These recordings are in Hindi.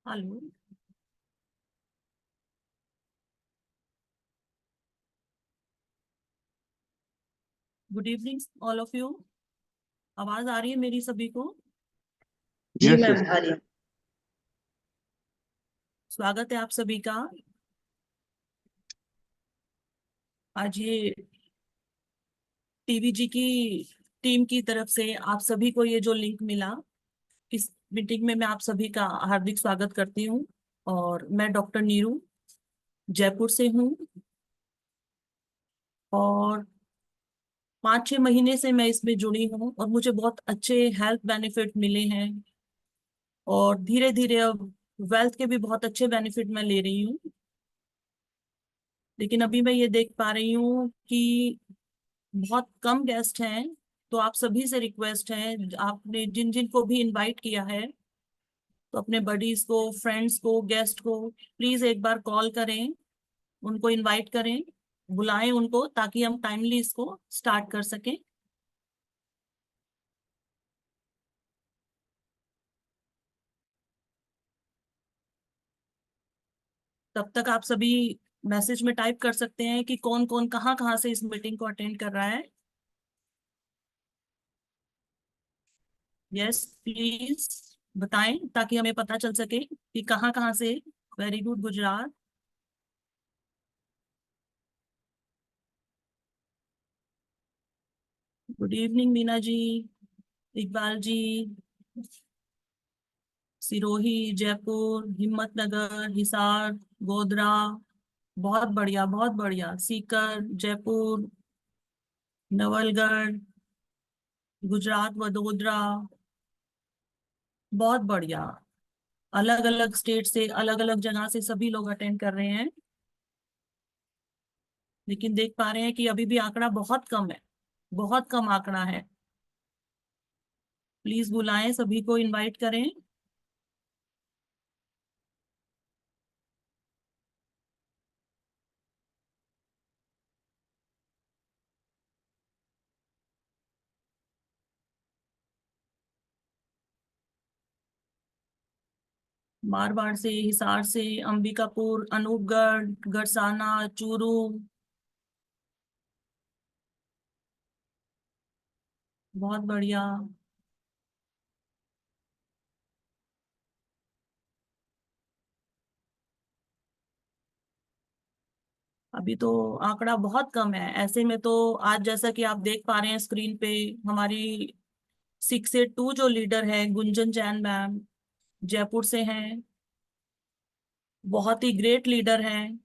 Hello. Good evening all of you. आवाज आ रही है मेरी सभी को? जी यस मैम, यस। आ रही है। स्वागत है आप सभी का। आज ये टीवीजी की टीम की तरफ से आप सभी को ये जो लिंक मिला, इस मीटिंग में मैं आप सभी का हार्दिक स्वागत करती हूँ। और मैं डॉक्टर नीरू जयपुर से हूँ। और 5-6 महीने से मैं इसमें जुड़ी हूँ और मुझे बहुत अच्छे हेल्थ बेनिफिट मिले हैं। और धीरे धीरे अब वेल्थ के भी बहुत अच्छे बेनिफिट मैं ले रही हूँ। लेकिन अभी मैं ये देख पा रही हूँ कि बहुत कम गेस्ट हैं। तो आप सभी से रिक्वेस्ट है, आपने जिन जिन को भी इनवाइट किया है, तो अपने बडीज को, फ्रेंड्स को, गेस्ट को प्लीज एक बार कॉल करें, उनको इनवाइट करें, बुलाएं उनको, ताकि हम टाइमली इसको स्टार्ट कर सकें। तब तक आप सभी मैसेज में टाइप कर सकते हैं कि कौन कौन कहाँ कहाँ से इस मीटिंग को अटेंड कर रहा है। यस प्लीज बताएं, ताकि हमें पता चल सके कि कहाँ कहाँ से। Very good, Gujarat. Good evening Meena ji, Iqbal ji, Sirohi, Jaipur, Himmatnagar, Hisar, Godhra. बहुत बढ़िया, बहुत बढ़िया। सीकर, जयपुर, नवलगढ़, गुजरात, वडोदरा। बहुत बढ़िया। अलग अलग स्टेट से, अलग अलग जगह से सभी लोग अटेंड कर रहे हैं। लेकिन देख पा रहे हैं कि अभी भी आंकड़ा बहुत कम है, बहुत कम आंकड़ा है। प्लीज बुलाएं, सभी को इनवाइट करें। मारवाड़ से, हिसार से, अंबिकापुर, अनूपगढ़, गरसाना, चूरू। बहुत बढ़िया। अभी तो आंकड़ा बहुत कम है ऐसे में। तो आज जैसा कि आप देख पा रहे हैं स्क्रीन पे, हमारी 682 जो लीडर है, गुंजन जैन मैम, जयपुर से हैं। बहुत ही ग्रेट लीडर हैं।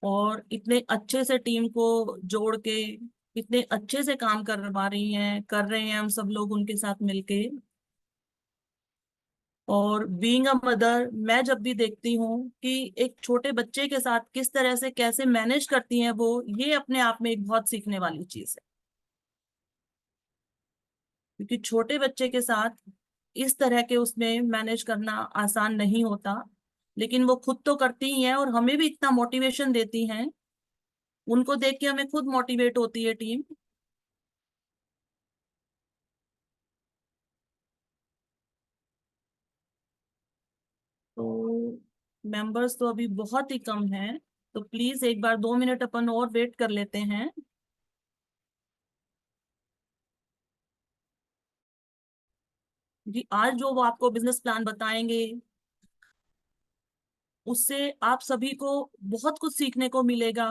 और इतने अच्छे से टीम को जोड़ के इतने अच्छे से काम करवा रही हैं, कर रहे हैं हम सब लोग उनके साथ मिलके। और बीइंग अ मदर, मैं जब भी देखती हूँ कि एक छोटे बच्चे के साथ किस तरह से कैसे मैनेज करती हैं वो, ये अपने आप में एक बहुत सीखने वाली चीज है। क्योंकि छोटे बच्चे के साथ इस तरह के उसमें मैनेज करना आसान नहीं होता। लेकिन वो खुद तो करती ही हैं और हमें भी इतना मोटिवेशन देती हैं। उनको देख के हमें खुद मोटिवेट होती है टीम। तो मेंबर्स तो अभी बहुत ही कम हैं। तो प्लीज एक बार 2 मिनट अपन और वेट कर लेते हैं। कि आज जो वो आपको बिजनेस प्लान बताएंगे, उससे आप सभी को बहुत कुछ सीखने को मिलेगा।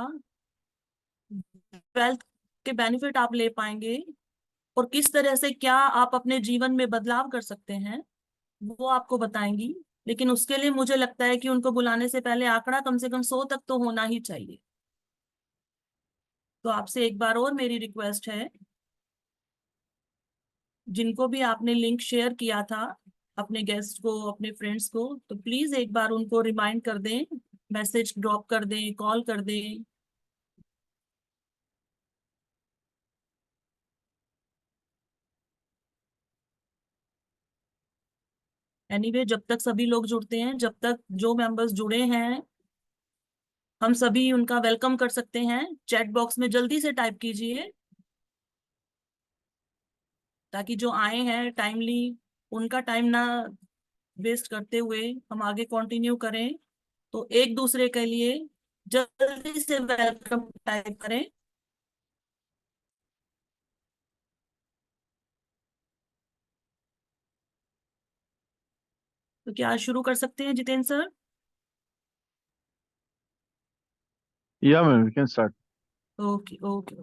वेल्थ के बेनिफिट आप ले पाएंगे। और किस तरह से क्या आप अपने जीवन में बदलाव कर सकते हैं, वो आपको बताएंगी। लेकिन उसके लिए मुझे लगता है कि उनको बुलाने से पहले आंकड़ा कम से कम 100 तक तो होना ही चाहिए। तो आपसे एक बार और मेरी रिक्वेस्ट है, जिनको भी आपने लिंक शेयर किया था अपने गेस्ट को, अपने फ्रेंड्स को, तो प्लीज एक बार उनको रिमाइंड कर दें, मैसेज ड्रॉप कर दें, कॉल कर दें। एनीवे, जब तक सभी लोग जुड़ते हैं, जब तक जो मेंबर्स जुड़े हैं, हम सभी उनका वेलकम कर सकते हैं। चैट बॉक्स में जल्दी से टाइप कीजिए, ताकि जो आए हैं टाइमली, उनका टाइम ना वेस्ट करते हुए हम आगे कंटिन्यू करें, तो एक दूसरे के लिए जल्दी से वेलकम टाइप करें। तो क्या आज शुरू कर सकते हैं Jitendra sir? Yeah, ma'am, we can start. Okay okay,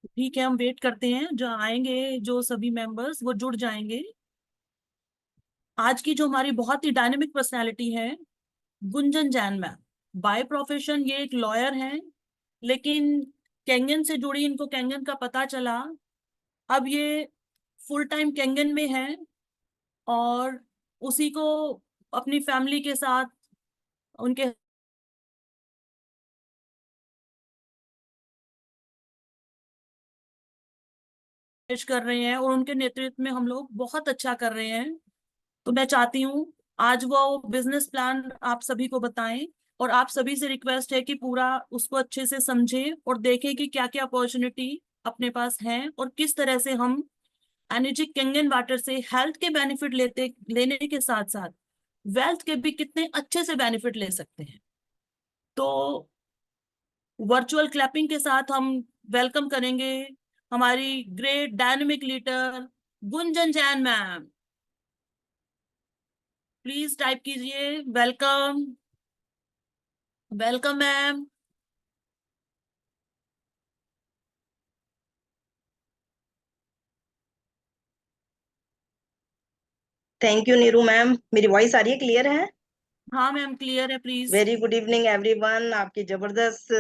ठीक है, हम वेट करते हैं, जो आएंगे जो सभी मेंबर्स वो जुड़ जाएंगे। आज की जो हमारी बहुत ही डायनेमिक पर्सनालिटी है, Gunjan Jain ma'am. By profession ये एक लॉयर हैं, लेकिन कैंगन से जुड़ी इनको कैंगन का पता चला। अब ये फुल टाइम कैंगन में है, और उसी को अपनी फैमिली के साथ उनके मैनेज कर रहे हैं, और उनके नेतृत्व में हम लोग बहुत अच्छा कर रहे हैं। तो मैं चाहती हूँ आज वो बिजनेस प्लान आप सभी को बताएं, और आप सभी से रिक्वेस्ट है कि पूरा उसको अच्छे से समझें और देखें कि क्या क्या अपॉर्चुनिटी अपने पास है, और किस तरह से हम एनर्जी कैंगन वाटर से हेल्थ के बेनिफिट लेने के साथ साथ वेल्थ के भी कितने अच्छे से बेनिफिट ले सकते हैं। तो वर्चुअल क्लैपिंग के साथ हम वेलकम करेंगे हमारी great dynamic leader Gunjan Jain ma'am. Please type कीजिए welcome. Welcome ma'am. Thank you Neeru ma'am. मेरी वॉइस आ रही है, क्लियर है? हाँ मैम, क्लियर है, please. Very good evening everyone. आपकी जबरदस्त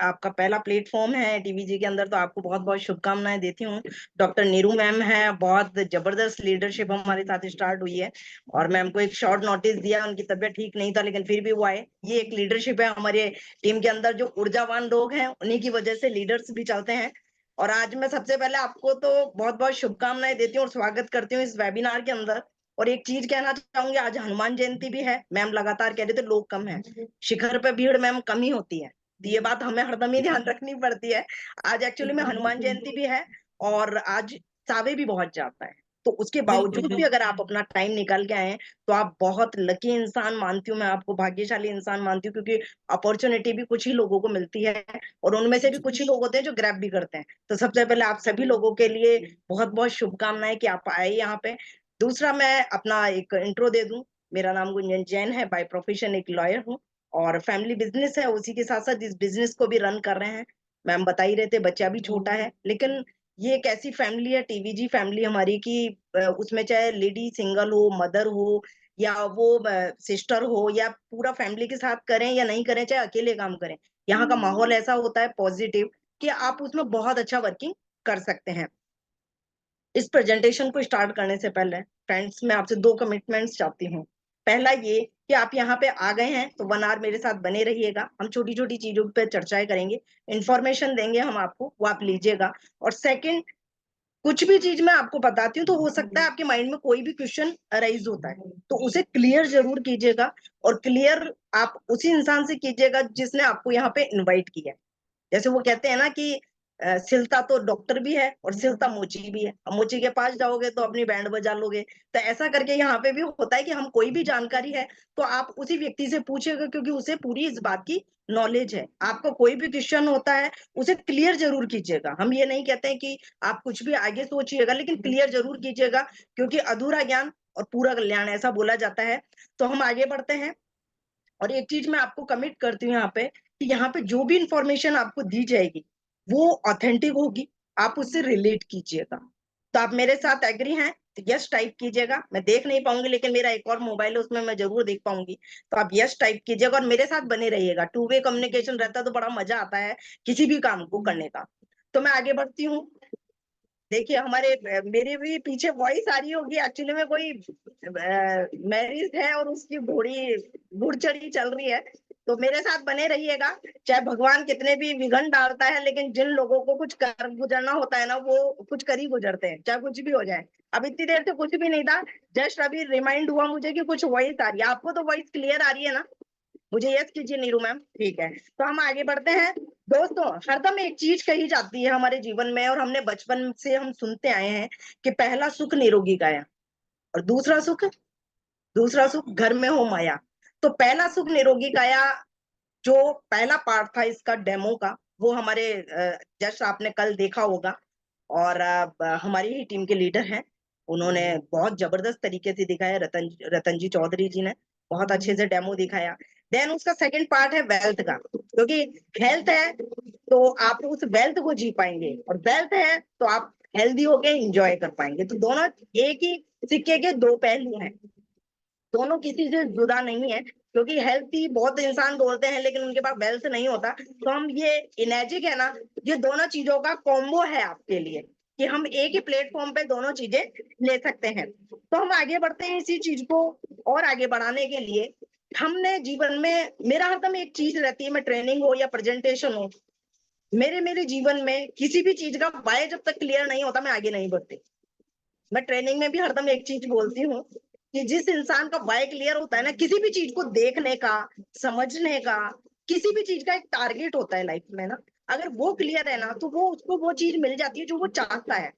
आपका पहला प्लेटफॉर्म है टीवीजी के अंदर, तो आपको बहुत बहुत शुभकामनाएं देती हूँ। डॉक्टर नीरू मैम है, बहुत जबरदस्त लीडरशिप हमारे साथ स्टार्ट हुई है, और मैम को एक शॉर्ट नोटिस दिया, उनकी तबीयत ठीक नहीं था लेकिन फिर भी वो आए। ये एक लीडरशिप है हमारे टीम के अंदर। जो ऊर्जावान लोग हैं उन्हीं की वजह से लीडर्स भी चलते हैं। और आज मैं सबसे पहले आपको तो बहुत बहुत शुभकामनाएं देती हूँ और स्वागत करती हूँ इस वेबिनार के अंदर। और एक चीज कहना चाहूंगी, आज हनुमान जयंती भी है। मैम लगातार कह रहे थे लोग कम है, शिखर पे भीड़ मैम कम ही होती है, तो ये बात हमें हरदम ही ध्यान रखनी पड़ती है। आज एक्चुअली में हनुमान जयंती भी है, और आज सावे भी बहुत जाता है, तो उसके बिल्कुल बावजूद भी बिल्कुल। अगर आप अपना टाइम निकाल के आए तो आप बहुत लकी इंसान मानती हूँ मैं आपको, भाग्यशाली इंसान मानती हूँ, क्योंकि अपॉर्चुनिटी भी कुछ ही लोगों को मिलती है, और उनमें से भी कुछ ही लोग होते हैं जो ग्रैब भी करते हैं। तो सबसे पहले आप सभी लोगों के लिए बहुत बहुत शुभकामनाएं कि आप आए यहाँ पे। दूसरा, मैं अपना एक इंट्रो दे दूं। मेरा नाम गुंजन जैन है, बाय प्रोफेशन एक लॉयर हूँ, और फैमिली बिजनेस है, उसी के साथ साथ इस बिजनेस को भी रन कर रहे हैं। मैम बता ही रहे थे बच्चा भी छोटा है, लेकिन ये एक ऐसी फैमिली है टीवीजी फैमिली हमारी की, उसमें चाहे लेडी सिंगल हो, मदर हो, या वो सिस्टर हो, या पूरा फैमिली के साथ करें या नहीं करें, चाहे अकेले काम करें, यहाँ का माहौल ऐसा होता है पॉजिटिव कि आप उसमें बहुत अच्छा वर्किंग कर सकते हैं। इस प्रेजेंटेशन को स्टार्ट करने से पहले फ्रेंड्स, मैं आपसे दो कमिटमेंट्स चाहती हूँ। पहला ये कि आप यहाँ पे आ गए हैं तो 1 आवर मेरे साथ बने रहिएगा, हम छोटी छोटी चीजों पे चर्चाएं करेंगे, इंफॉर्मेशन देंगे हम आपको, वो आप लीजिएगा। और सेकंड, कुछ भी चीज मैं आपको बताती हूँ तो हो सकता है आपके माइंड में कोई भी क्वेश्चन अराइज होता है, तो उसे क्लियर जरूर कीजिएगा, और क्लियर आप उसी इंसान से कीजिएगा जिसने आपको यहाँ पे इनवाइट किया है। जैसे वो कहते हैं ना कि सिलता तो डॉक्टर भी है और सिलता मोची भी है, अब मोची के पास जाओगे तो अपनी बैंड बजा लोगे। तो ऐसा करके यहाँ पे भी होता है कि हम कोई भी जानकारी है तो आप उसी व्यक्ति से पूछेगा, क्योंकि उसे पूरी इस बात की नॉलेज है। आपको कोई भी क्वेश्चन होता है उसे क्लियर जरूर कीजिएगा। हम ये नहीं कहते हैं कि आप कुछ भी आगे सोचिएगा, लेकिन क्लियर जरूर कीजिएगा, क्योंकि अधूरा ज्ञान और पूरा कल्याण ऐसा बोला जाता है। तो हम आगे बढ़ते हैं, और एक चीज मैं आपको कमिट करती हूँ यहाँ पे, कि यहाँ पे जो भी इंफॉर्मेशन आपको दी जाएगी वो ऑथेंटिक होगी, आप उससे रिलेट कीजिएगा। तो आप मेरे साथ एग्री हैं तो यस टाइप कीजिएगा। मैं देख नहीं पाऊंगी, लेकिन मेरा एक और मोबाइल है उसमें मैं जरूर देख पाऊंगी, तो आप यस टाइप कीजिएगा और मेरे साथ बने रहिएगा। टू वे कम्युनिकेशन रहता है तो बड़ा मजा आता है किसी भी काम को करने का। तो मैं आगे बढ़ती हूँ। देखिए हमारे मेरे भी पीछे वॉइस आ रही होगी, एक्चुअली में कोई मैरिज है और उसकी घोड़ी घुड़ चढ़ी चल रही है, तो मेरे साथ बने रहिएगा। चाहे भगवान कितने भी विघ्न डालता है, लेकिन जिन लोगों को कुछ कर गुजरना होता है ना, वो कुछ कर ही गुजरते हैं, चाहे कुछ भी हो जाए। अब इतनी देर से कुछ भी नहीं था, जस्ट अभी रिमाइंड हुआ मुझे कि कुछ वॉइस आ रही है। आपको तो वॉइस क्लियर आ रही है ना? मुझे यस कीजिए नीरू मैम, ठीक है। तो हम आगे बढ़ते हैं। दोस्तों, हरदम एक चीज कही जाती है हमारे जीवन में, और हमने बचपन से हम सुनते आए हैं कि पहला सुख निरोगी काया, और दूसरा सुख घर में हो माया। तो पहला सुख निरोगी काया, जो पहला पार्ट था इसका डेमो का, वो हमारे जस्ट आपने कल देखा होगा, और हमारी ही टीम के लीडर हैं, उन्होंने बहुत जबरदस्त तरीके से दिखाया। रतन जी चौधरी जी ने बहुत अच्छे से डेमो दिखाया। देन उसका सेकंड पार्ट है वेल्थ का, क्योंकि हेल्थ है तो आप उस वेल्थ को जी पाएंगे, और वेल्थ है तो आप हेल्दी होके एंजॉय कर पाएंगे। तो दोनों एक ही सिक्के के दो पहलू हैं, दोनों किसी से जुदा नहीं है। क्योंकि हेल्थ ही बहुत इंसान बोलते हैं लेकिन उनके पास वेल्थ नहीं होता। तो हम ये इनेजिक है ना, ये दोनों चीजों का कॉम्बो है आपके लिए, कि हम एक ही प्लेटफॉर्म पे दोनों चीजें ले सकते हैं। तो हम आगे बढ़ते हैं इसी चीज को और आगे बढ़ाने के लिए। हमने जीवन में, मेरा हरदम एक चीज रहती है, मैं ट्रेनिंग हो या प्रेजेंटेशन हो, मेरे जीवन में किसी भी चीज का वाय जब तक क्लियर नहीं होता मैं आगे नहीं बढ़ती। मैं ट्रेनिंग में भी हरदम एक चीज बोलती हूँ कि जिस इंसान का वाय क्लियर होता है ना, किसी भी चीज को देखने का, समझने का, किसी भी चीज का एक टारगेट होता है लाइफ में ना, अगर वो क्लियर है ना, तो वो उसको वो चीज मिल जाती है जो वो चाहता है।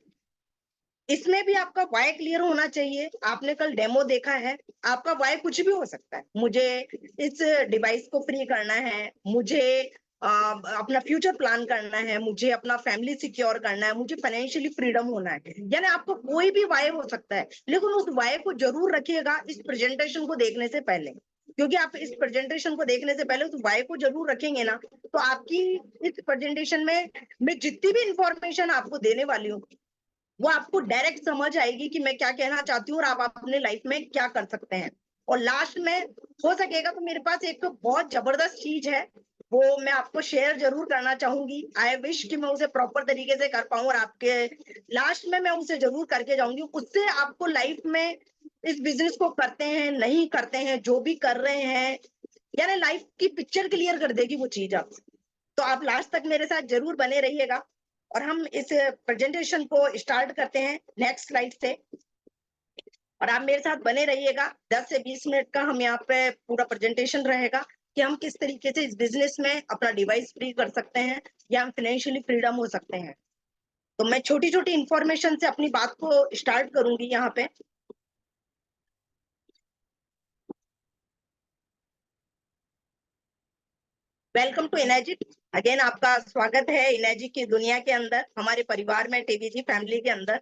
इसमें भी आपका वाय क्लियर होना चाहिए। आपने कल डेमो देखा है, आपका वाय कुछ भी हो सकता है। मुझे इस डिवाइस को फ्री करना है, मुझे अपना फ्यूचर प्लान करना है, मुझे अपना फैमिली सिक्योर करना है, मुझे फाइनेंशियली फ्रीडम होना है, यानी आपको कोई भी वाय हो सकता है। लेकिन उस वाय को जरूर रखिएगा इस प्रेजेंटेशन को देखने से पहले, क्योंकि आप इस प्रेजेंटेशन को देखने से पहले उस वाय को जरूर रखेंगे ना, तो आपकी इस प्रेजेंटेशन में मैं जितनी भी इंफॉर्मेशन आपको देने वाली हूँ, वो आपको डायरेक्ट समझ आएगी कि मैं क्या कहना चाहती हूँ और आप अपने लाइफ में क्या कर सकते हैं। और लास्ट में हो सकेगा तो मेरे पास एक बहुत जबरदस्त चीज है, वो मैं आपको शेयर जरूर करना चाहूंगी। आई विश कि मैं उसे प्रॉपर तरीके से कर पाऊं, और आपके लास्ट में मैं उसे जरूर करके जाऊंगी। उससे आपको लाइफ में इस बिजनेस को करते हैं नहीं करते हैं, जो भी कर रहे हैं, यानी लाइफ की पिक्चर क्लियर कर देगी वो चीज आप। तो आप लास्ट तक मेरे साथ जरूर बने रहिएगा, और हम इस प्रेजेंटेशन को स्टार्ट करते हैं नेक्स्ट स्लाइड से। और आप मेरे साथ बने रहिएगा, 10 से 20 मिनट का हम यहाँ पे पूरा प्रेजेंटेशन रहेगा कि हम किस तरीके से इस बिजनेस में अपना डिवाइस फ्री कर सकते हैं, या हम फाइनेंशियली फ्रीडम हो सकते हैं। तो मैं छोटी छोटी इंफॉर्मेशन से अपनी बात को स्टार्ट करूंगी यहाँ पे। वेलकम टू इनर्जिक, अगेन आपका स्वागत है इनर्जिक की दुनिया के अंदर, हमारे परिवार में, टीवीजी फैमिली के अंदर।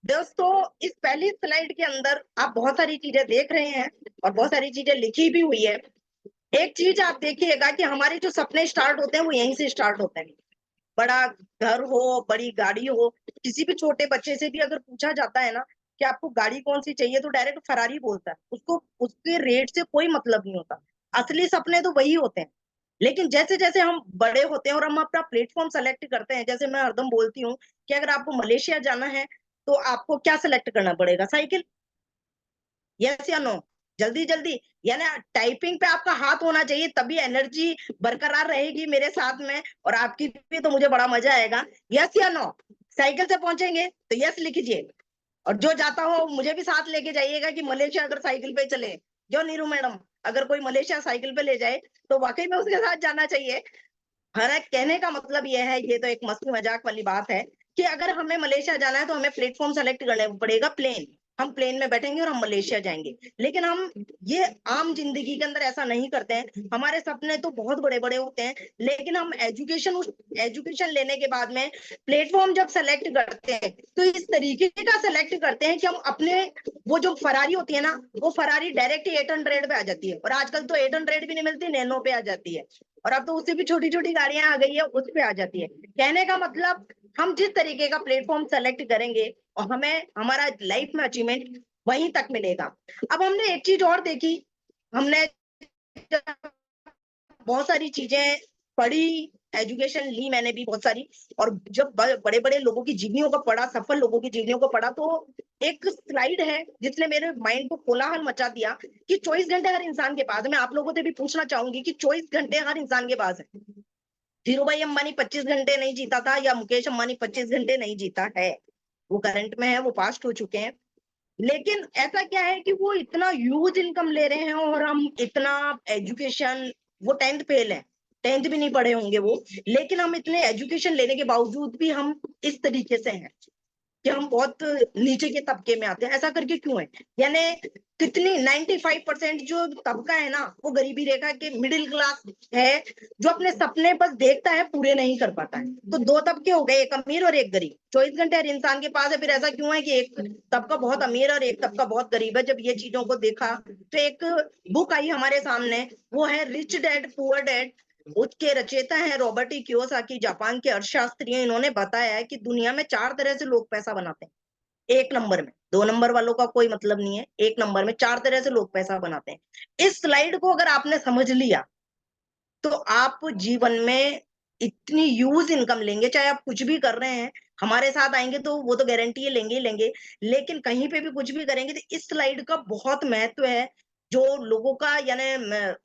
दोस्तों, इस पहली स्लाइड के अंदर आप बहुत सारी चीजें देख रहे हैं और बहुत सारी चीजें लिखी भी हुई है। एक चीज आप देखिएगा कि हमारे जो सपने स्टार्ट होते हैं वो यहीं से स्टार्ट होते हैं। बड़ा घर हो, बड़ी गाड़ी हो, किसी भी छोटे बच्चे से भी अगर पूछा जाता है ना कि आपको गाड़ी कौन सी चाहिए, तो डायरेक्ट फरारी बोलता है, उसको उसके रेट से कोई मतलब नहीं होता। असली सपने तो वही होते हैं। लेकिन जैसे जैसे हम बड़े होते हैं और हम अपना प्लेटफॉर्म सेलेक्ट करते हैं, जैसे मैं हरदम बोलती हूँ कि अगर आपको मलेशिया जाना है तो आपको क्या सेलेक्ट करना पड़ेगा? साइकिल, यस या नो? जल्दी जल्दी, यानी टाइपिंग पे आपका हाथ होना चाहिए, तभी एनर्जी बरकरार रहेगी मेरे साथ में, और आपकी भी तो मुझे बड़ा मजा आएगा। यस या नो? साइकिल से पहुंचेंगे तो यस लिखिए, और जो जाता हो मुझे भी साथ लेके जाइएगा कि मलेशिया अगर साइकिल पे चले, जो नीरू मैडम, अगर कोई मलेशिया साइकिल पे ले जाए तो वाकई में उसके साथ जाना चाहिए। हमारा कहने का मतलब ये है, ये तो एक मस्ती मजाक वाली बात है, कि अगर हमें मलेशिया जाना है तो हमें प्लेटफॉर्म सेलेक्ट करना पड़ेगा प्लेन। हम प्लेन में बैठेंगे और हम मलेशिया जाएंगे। लेकिन हम ये आम जिंदगी के अंदर ऐसा नहीं करते हैं। हमारे सपने तो बहुत बड़े बड़े होते हैं, लेकिन हम एजुकेशन लेने के बाद में प्लेटफॉर्म जब सेलेक्ट करते हैं तो इस तरीके का सेलेक्ट करते हैं कि हम अपने, वो जो फरारी होती है ना, वो फरारी डायरेक्ट 800 पे आ जाती है, और आजकल तो 800 भी नहीं मिलती, नैनो पे आ जाती है, और अब तो उससे भी छोटी छोटी गाड़ियां आ गई है, उस पे आ जाती है। कहने का मतलब, हम जिस तरीके का प्लेटफॉर्म सेलेक्ट करेंगे और हमें हमारा लाइफ में अचीवमेंट वहीं तक मिलेगा। अब हमने एक चीज और देखी, हमने बहुत सारी चीजें पढ़ी, एजुकेशन ली मैंने भी बहुत सारी, और जब बड़े बड़े लोगों की जीवनियों को पढ़ा, सफल लोगों की जीवनियों को पढ़ा, तो एक स्लाइड है जिसने मेरे माइंड को कोलाहल मचा दिया कि 24 घंटे हर इंसान के पास है। मैं आप लोगों से भी पूछना चाहूंगी कि 24 घंटे हर इंसान के पास है। धीरू भाई अंबानी 25 घंटे नहीं जीता था, या मुकेश अंबानी 25 घंटे नहीं जीता है। वो करंट में है, वो पास्ट हो चुके हैं। लेकिन ऐसा क्या है कि वो इतना ह्यूज इनकम ले रहे हैं और हम इतना एजुकेशन, वो 10th फेल है, 10th भी नहीं पढ़े होंगे वो, लेकिन हम इतने एजुकेशन लेने के बावजूद भी हम इस तरीके से हैं कि हम बहुत नीचे के तबके में आते हैं। ऐसा करके क्यों है? यानी कितनी 95% जो तबका है ना, वो गरीबी रेखा के मिडिल क्लास है, जो अपने सपने बस देखता है, पूरे नहीं कर पाता है। तो दो तबके हो गए, एक अमीर और एक गरीब। 24 घंटे हर इंसान के पास है, फिर ऐसा क्यों है कि एक तबका बहुत अमीर और एक तबका बहुत गरीब है? जब ये चीजों को देखा तो एक बुक आई हमारे सामने, वो है रिच डैड पुअर डैड। उसके रचयिता हैं रॉबर्ट ई कियोसाकी, जापान के अर्थशास्त्री हैं। इन्होंने बताया है कि दुनिया में 4 तरह से लोग पैसा बनाते हैं। 1 नंबर में, 2 नंबर वालों का कोई मतलब नहीं है, 1 नंबर में 4 तरह से लोग पैसा बनाते हैं। इस स्लाइड को अगर आपने समझ लिया तो आप जीवन में इतनी ह्यूज इनकम लेंगे, चाहे आप कुछ भी कर रहे हैं। हमारे साथ आएंगे तो वो तो गारंटी है, लेंगे ही लेंगे, लेकिन कहीं पे भी कुछ भी करेंगे तो इस स्लाइड का बहुत महत्व है, जो लोगों का यानी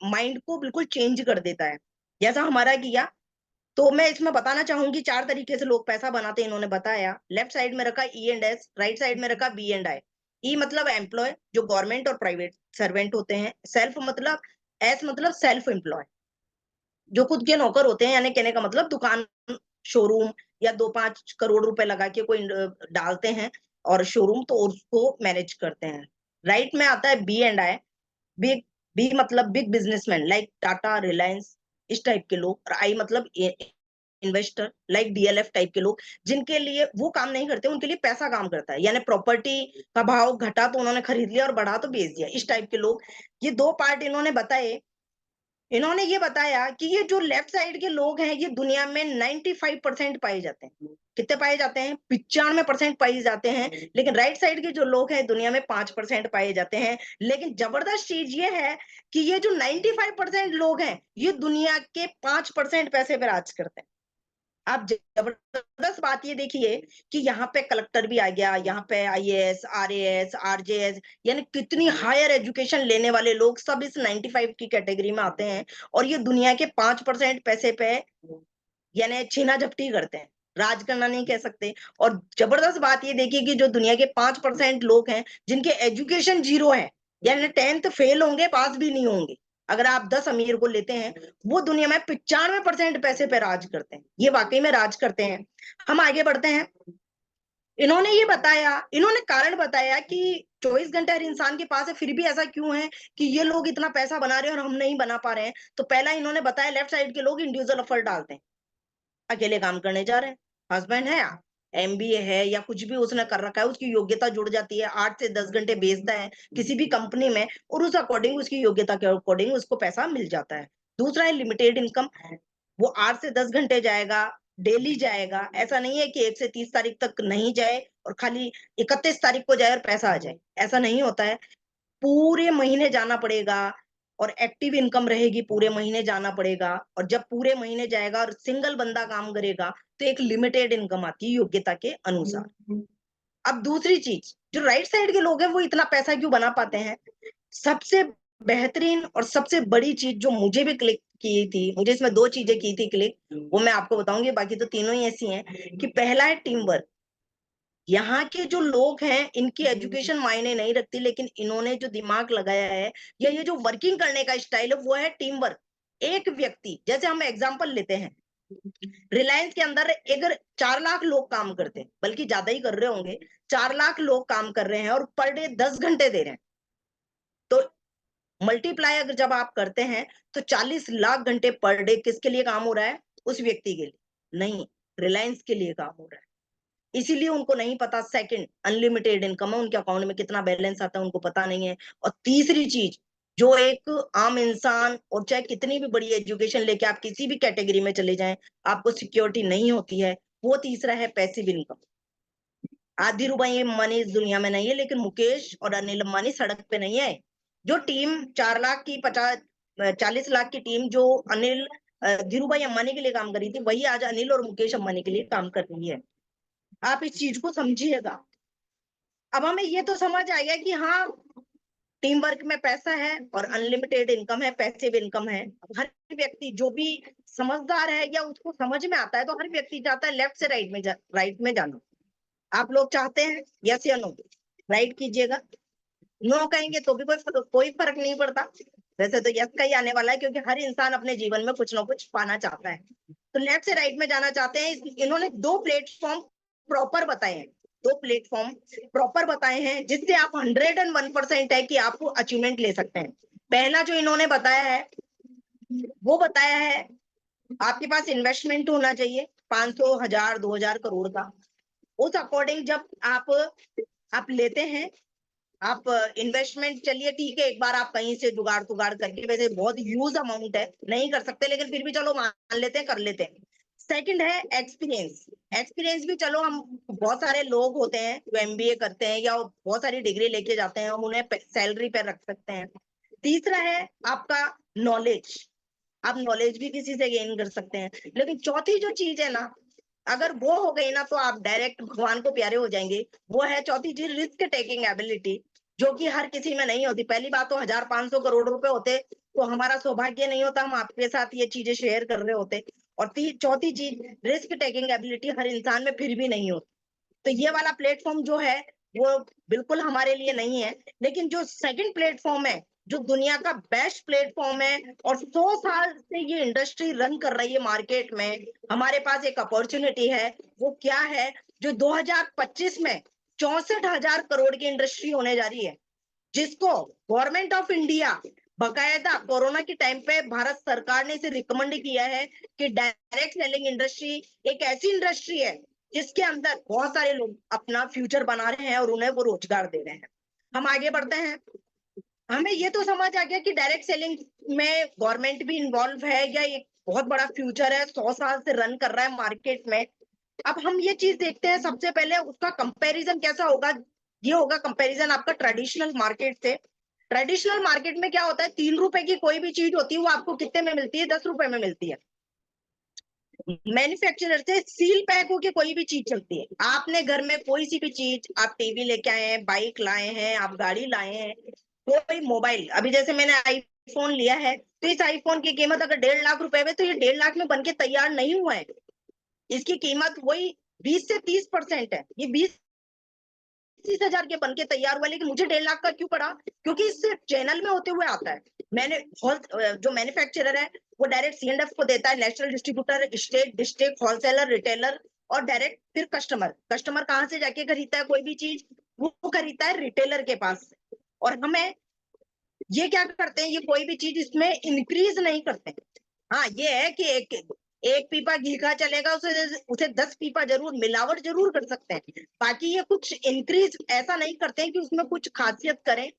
माइंड को बिल्कुल चेंज कर देता है, जैसा हमारा किया। तो मैं इसमें बताना चाहूंगी 4 तरीके से लोग पैसा बनाते हैं, इन्होंने बताया। लेफ्ट साइड में रखा E and S, right side में रखा बी एंड आई। ई मतलब एम्प्लॉय, जो गवर्नमेंट और प्राइवेट सर्वेंट होते हैं। सेल्फ मतलब, एस मतलब सेल्फ एम्प्लॉय, जो खुद के नौकर होते हैं। यानी कहने का मतलब दुकान, शोरूम, या 2-5 करोड़ रुपए लगा के कोई डालते हैं और शोरूम, तो उसको मैनेज करते हैं। राइट में आता है B and I. Big, B मतलब big businessman like Tata, Reliance, इस टाइप के लोग। और आई मतलब इन्वेस्टर लाइक डीएलएफ टाइप के लोग, जिनके लिए वो काम नहीं करते, उनके लिए पैसा काम करता है। यानी प्रॉपर्टी का भाव घटा तो उन्होंने खरीद लिया और बढ़ा तो बेच दिया, इस टाइप के लोग। ये 2 पार्ट इन्होंने बताए। इन्होंने ये बताया कि ये जो लेफ्ट साइड के लोग हैं, ये दुनिया में 95% पाए जाते हैं। कितने पाए जाते हैं? 95% पाए जाते हैं। लेकिन राइट साइड के जो लोग हैं, दुनिया में 5% पाए जाते हैं। लेकिन जबरदस्त चीज ये है कि ये जो 95% लोग हैं, ये दुनिया के 5% पैसे पे राज करते हैं। आप जबरदस्त बात ये देखिए कि यहाँ पे कलेक्टर भी आ गया, यहाँ पे आईएएस, आरएएस, आरजेएस, यानी कितनी हायर एजुकेशन लेने वाले लोग सब इस 95 की कैटेगरी में आते हैं। और ये दुनिया के 5% पैसे पे यानी छीना झपटी करते हैं, राज करना नहीं कह सकते। और जबरदस्त बात ये देखिए कि जो दुनिया के 5% लोग हैं, जिनके एजुकेशन 0 है, यानी 10th फेल होंगे, पास भी नहीं होंगे। अगर आप 10 अमीर को लेते हैं, वो दुनिया में 95% पैसे पे राज करते हैं। ये वाकई में राज करते हैं। हम आगे बढ़ते हैं। इन्होंने ये बताया, इन्होंने कारण बताया कि 24 घंटे हर इंसान के पास है, फिर भी ऐसा क्यों है कि ये लोग इतना पैसा बना रहे हैं और हम नहीं बना पा रहे हैं। तो पहला इन्होंने बताया, लेफ्ट साइड के लोग इंडिविजुअल एफर्ट डालते हैं, अकेले काम करने जा रहे हैं। हस्बैंड है, एमबीए है या कुछ भी उसने कर रखा है, उसकी योग्यता जुड़ जाती है, 8 से 10 घंटे बेचता है किसी भी कंपनी में, और उस अकॉर्डिंग, उसकी योग्यता के अकॉर्डिंग उसको पैसा मिल जाता है। दूसरा है लिमिटेड इनकम, वो 8 से 10 घंटे जाएगा, डेली जाएगा। ऐसा नहीं है कि 1 से 30 तारीख तक नहीं जाए और खाली 31 तारीख को जाए और पैसा आ जाए, ऐसा नहीं होता है। पूरे महीने जाना पड़ेगा और एक्टिव इनकम रहेगी, पूरे महीने जाना पड़ेगा। और जब पूरे महीने जाएगा और सिंगल बंदा काम करेगा, तो एक लिमिटेड इनकम आती है योग्यता के अनुसार। अब दूसरी चीज, जो राइट साइड के लोग हैं, वो इतना पैसा क्यों बना पाते हैं? सबसे बेहतरीन और सबसे बड़ी चीज जो मुझे भी क्लिक की थी, मुझे इसमें 2 चीजें की थी क्लिक, वो मैं आपको बताऊंगी, बाकी तो तीनों ही ऐसी हैं। कि पहला है टीम वर्क। यहाँ के जो लोग हैं, इनकी एजुकेशन मायने नहीं रखती, लेकिन इन्होंने जो दिमाग लगाया है, या ये जो वर्किंग करने का स्टाइल है, वो है टीम वर्क। एक व्यक्ति, जैसे हम एग्जांपल लेते हैं, रिलायंस के अंदर अगर 4 लाख लोग काम करते हैं, बल्कि ज्यादा ही कर रहे होंगे, 4 लाख लोग काम कर रहे हैं और पर डे 10 घंटे दे रहे हैं, तो मल्टीप्लाई अगर जब आप करते हैं, तो 40 लाख घंटे पर डे किसके लिए काम हो रहा है? उस व्यक्ति के लिए नहीं, रिलायंस के लिए काम हो रहा है। इसीलिए उनको नहीं पता, सेकंड अनलिमिटेड इनकम है, उनके अकाउंट में कितना बैलेंस आता है उनको पता नहीं है। और तीसरी चीज, जो एक आम इंसान, और चाहे कितनी भी बड़ी एजुकेशन लेके आप किसी भी कैटेगरी में चले जाएं, आपको सिक्योरिटी नहीं होती है, वो तीसरा है पैसिव इनकम। आधी रुपए मनी इस दुनिया में नहीं है, लेकिन मुकेश और अनिल अंबानी सड़क पे नहीं है। जो टीम 4 लाख की 40 लाख की टीम जो अनिल धीरू भाई अंबानी के लिए काम करी थी, वही आज अनिल और मुकेश अंबानी के लिए काम कर रही है। आप इस चीज को समझिएगा। अब हमें ये तो समझ आ गया कि हाँ, टीम वर्क में पैसा है और अनलिमिटेड इनकम है, पैसिव इनकम है। हर व्यक्ति जो भी समझदार है या उसको समझ में आता है, तो हर व्यक्ति चाहता है लेफ्ट से राइट में जाना। आप लोग चाहते हैं? यस या नो? राइट कीजिएगा, नो कहेंगे तो भी कोई फर्क नहीं पड़ता। वैसे तो यस का ही आने वाला है, क्योंकि हर इंसान अपने जीवन में कुछ ना कुछ पाना चाहता है। तो लेफ्ट से राइट में जाना चाहते हैं। इन्होंने 2 प्लेटफॉर्म प्रॉपर बताए हैं, 2 प्लेटफॉर्म प्रॉपर बताए हैं, जिससे आप 101% है कि आप अचीवमेंट ले सकते हैं। पहला जो इन्होंने बताया है, वो बताया है आपके पास इन्वेस्टमेंट होना चाहिए 500, 1000, 2000 करोड़ का। उस अकॉर्डिंग जब आप लेते हैं, आप इन्वेस्टमेंट, चलिए ठीक है, एक बार आप कहीं से जुगाड़ तुगाड़ करके, वैसे बहुत ह्यूज अमाउंट है, नहीं कर सकते, लेकिन फिर भी चलो मान लेते हैं, कर लेते हैं। सेकंड है एक्सपीरियंस। एक्सपीरियंस भी चलो, हम बहुत सारे लोग होते हैं जो एमबीए करते हैं या बहुत सारी डिग्री लेके जाते हैं, हम उन्हें सैलरी पे रख सकते हैं। तीसरा है आपका नॉलेज, आप नॉलेज भी किसी से गेन कर सकते हैं। लेकिन चौथी जो चीज है ना, अगर वो हो गई ना, तो आप डायरेक्ट भगवान को प्यारे हो जाएंगे। वो है चौथी चीज, रिस्क टेकिंग एबिलिटी, जो कि हर किसी में नहीं होती। पहली बात तो 1500 करोड़ रुपए होते तो हमारा सौभाग्य नहीं होता, हम आपके साथ ये चीजें शेयर कर रहे होते। और चौथी चीज, रिस्क टेकिंग एबिलिटी हर इंसान में फिर भी नहीं होती। तो ये वाला प्लेटफॉर्म जो है वो बिल्कुल हमारे लिए नहीं है। लेकिन जो सेकंड प्लेटफॉर्म है, जो दुनिया का बेस्ट प्लेटफॉर्म है, और 100 साल से ये इंडस्ट्री रन कर रही है मार्केट में, हमारे पास एक अपॉर्चुनिटी है। वो क्या है? जो 2025 में 64,000 करोड़ की इंडस्ट्री होने जा रही है, जिसको गवर्नमेंट ऑफ इंडिया बकायदा कोरोना के टाइम पे भारत सरकार ने इसे रिकमेंड किया है कि डायरेक्ट सेलिंग इंडस्ट्री एक ऐसी इंडस्ट्री है जिसके अंदर बहुत सारे लोग अपना फ्यूचर बना रहे हैं और उन्हें वो रोजगार दे रहे हैं। हम आगे बढ़ते हैं। हमें ये तो समझ आ गया कि डायरेक्ट सेलिंग में गवर्नमेंट भी इन्वॉल्व है, या एक बहुत बड़ा फ्यूचर है, 100 साल से रन कर रहा है मार्केट में। अब हम ये चीज देखते हैं, सबसे पहले उसका कंपैरिजन कैसा होगा। ये होगा कंपैरिजन आपका ट्रेडिशनल मार्केट से। ट्रेडिशनल मार्केट में क्या होता है, 3 रुपए की कोई भी चीज होती है, वो आपको कितने में मिलती है? 10 रुपए में मिलती है। मैन्युफैक्चरर से सील पैक होके कोई भी चीज चलती है। आपने घर में कोई सी भी चीज, आप टीवी लेके आए हैं, बाइक लाए हैं, आप गाड़ी लाए हैं, कोई मोबाइल, अभी जैसे मैंने आईफोन लिया है, तो इस आईफोन की कीमत अगर 1.5 लाख रुपए में, तो ये 1.5 लाख में बनके तैयार नहीं हुआ है। इसकी कीमत वही 20 से 30% है। ये 20-30 हजार के बनके तैयार हुआ, लेकिन मुझे 1.5 लाख का क्यों पड़ा? क्योंकि इस चैनल में होते हुए आता है। मैंने जो मैन्युफैक्चरर है, वो डायरेक्ट सीएनएफ को देता है, national distributor, state, district, wholesaler, retailer, और डायरेक्ट फिर कस्टमर। कस्टमर कहाँ से जाके खरीदता है कोई भी चीज? वो खरीदता है रिटेलर के पास से। और हमें ये क्या करते हैं, ये कोई भी चीज इसमें इंक्रीज नहीं करते। हाँ, ये है कि एक पीपा घी का चलेगा, उसे 10 पीपा जरूर मिलावट जरूर कर सकते हैं। बाकी ये कुछ इंक्रीज ऐसा नहीं करते हैं कि उसमें कुछ खासियत करें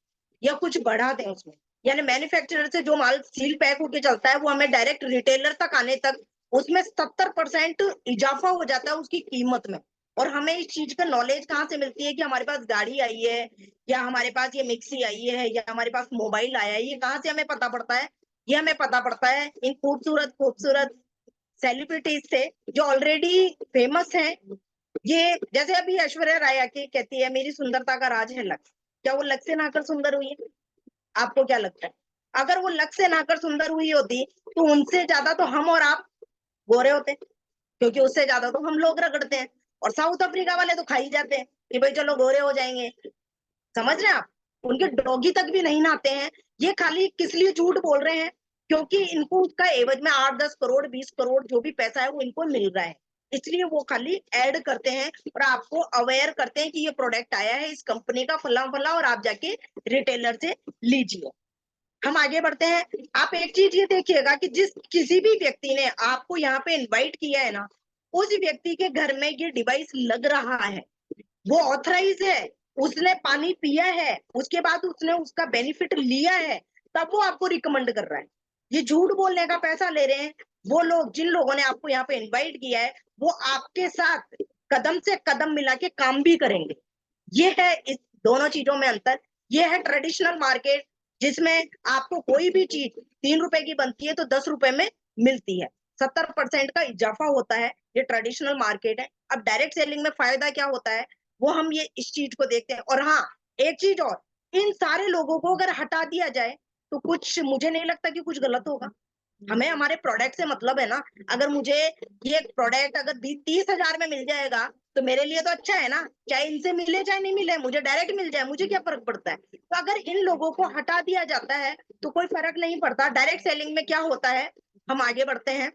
या कुछ बढ़ा दें उसमें। यानी मैन्युफैक्चरर से जो माल सील पैक होके चलता है, वो हमें डायरेक्ट रिटेलर तक आने तक उसमें 70% इजाफा हो जाता है उसकी कीमत में। और हमें इस चीज का नॉलेज कहाँ से मिलती है कि हमारे पास गाड़ी आई है, या हमारे पास ये मिक्सी आई है, या हमारे पास मोबाइल आया है? ये कहाँ से हमें पता पड़ता है? ये हमें पता पड़ता है इन खूबसूरत खूबसूरत सेलिब्रिटीज से, जो ऑलरेडी फेमस हैं। ये जैसे अभी ऐश्वर्या राय आके कहती है मेरी सुंदरता का राज है लक्स। क्या वो लक्स से नहाकर सुंदर हुई है? आपको क्या लगता है? अगर वो लक्स से नहाकर सुंदर हुई होती, तो उनसे ज्यादा तो हम और आप गोरे होते, क्योंकि उससे ज्यादा तो हम लोग रगड़ते हैं। और साउथ अफ्रीका वाले तो खा ही जाते हैं कि भाई चलो गोरे हो जाएंगे। समझ रहे हैं आप? उनके डॉगी तक भी नहीं नहाते हैं। ये खाली किस लिए झूठ बोल रहे हैं? क्योंकि इनको उसका एवज में 8-10 करोड़, 20 करोड़ जो भी पैसा है वो इनको मिल रहा है, इसलिए वो खाली ऐड करते हैं और आपको अवेयर करते हैं कि ये प्रोडक्ट आया है इस कंपनी का फला फला, और आप जाके रिटेलर से लीजिए। हम आगे बढ़ते हैं। आप एक चीज ये देखिएगा कि जिस किसी भी व्यक्ति ने आपको यहाँ पे इनवाइट किया है ना, उस व्यक्ति के घर में ये डिवाइस लग रहा है, वो ऑथराइज है, उसने पानी पिया है, उसके बाद उसने उसका बेनिफिट लिया है, तब वो आपको रिकमेंड कर रहा है। ये झूठ बोलने का पैसा ले रहे हैं वो लोग, जिन लोगों ने आपको यहाँ पे इनवाइट किया है, वो आपके साथ कदम से कदम मिला के काम भी करेंगे। ये है इस दोनों चीजों में अंतर। ये है ट्रेडिशनल मार्केट, जिसमें आपको कोई भी चीज 3 रुपए की बनती है तो 10 रुपए में मिलती है, 70% का इजाफा होता है। ये ट्रेडिशनल मार्केट है। अब डायरेक्ट सेलिंग में फायदा क्या होता है, वो हम ये इस चीज को देखते हैं। और हाँ, एक चीज और, इन सारे लोगों को अगर हटा दिया जाए तो कुछ, मुझे नहीं लगता कि कुछ गलत होगा। हमें हमारे प्रोडक्ट से मतलब है ना। अगर मुझे ये प्रोडक्ट अगर 30,000 में मिल जाएगा तो मेरे लिए तो अच्छा है ना, चाहे इनसे मिले चाहे नहीं मिले, मुझे डायरेक्ट मिल जाए, मुझे क्या फर्क पड़ता है। तो अगर इन लोगों को हटा दिया जाता है तो कोई फर्क नहीं पड़ता। डायरेक्ट सेलिंग में क्या होता है, हम आगे बढ़ते हैं।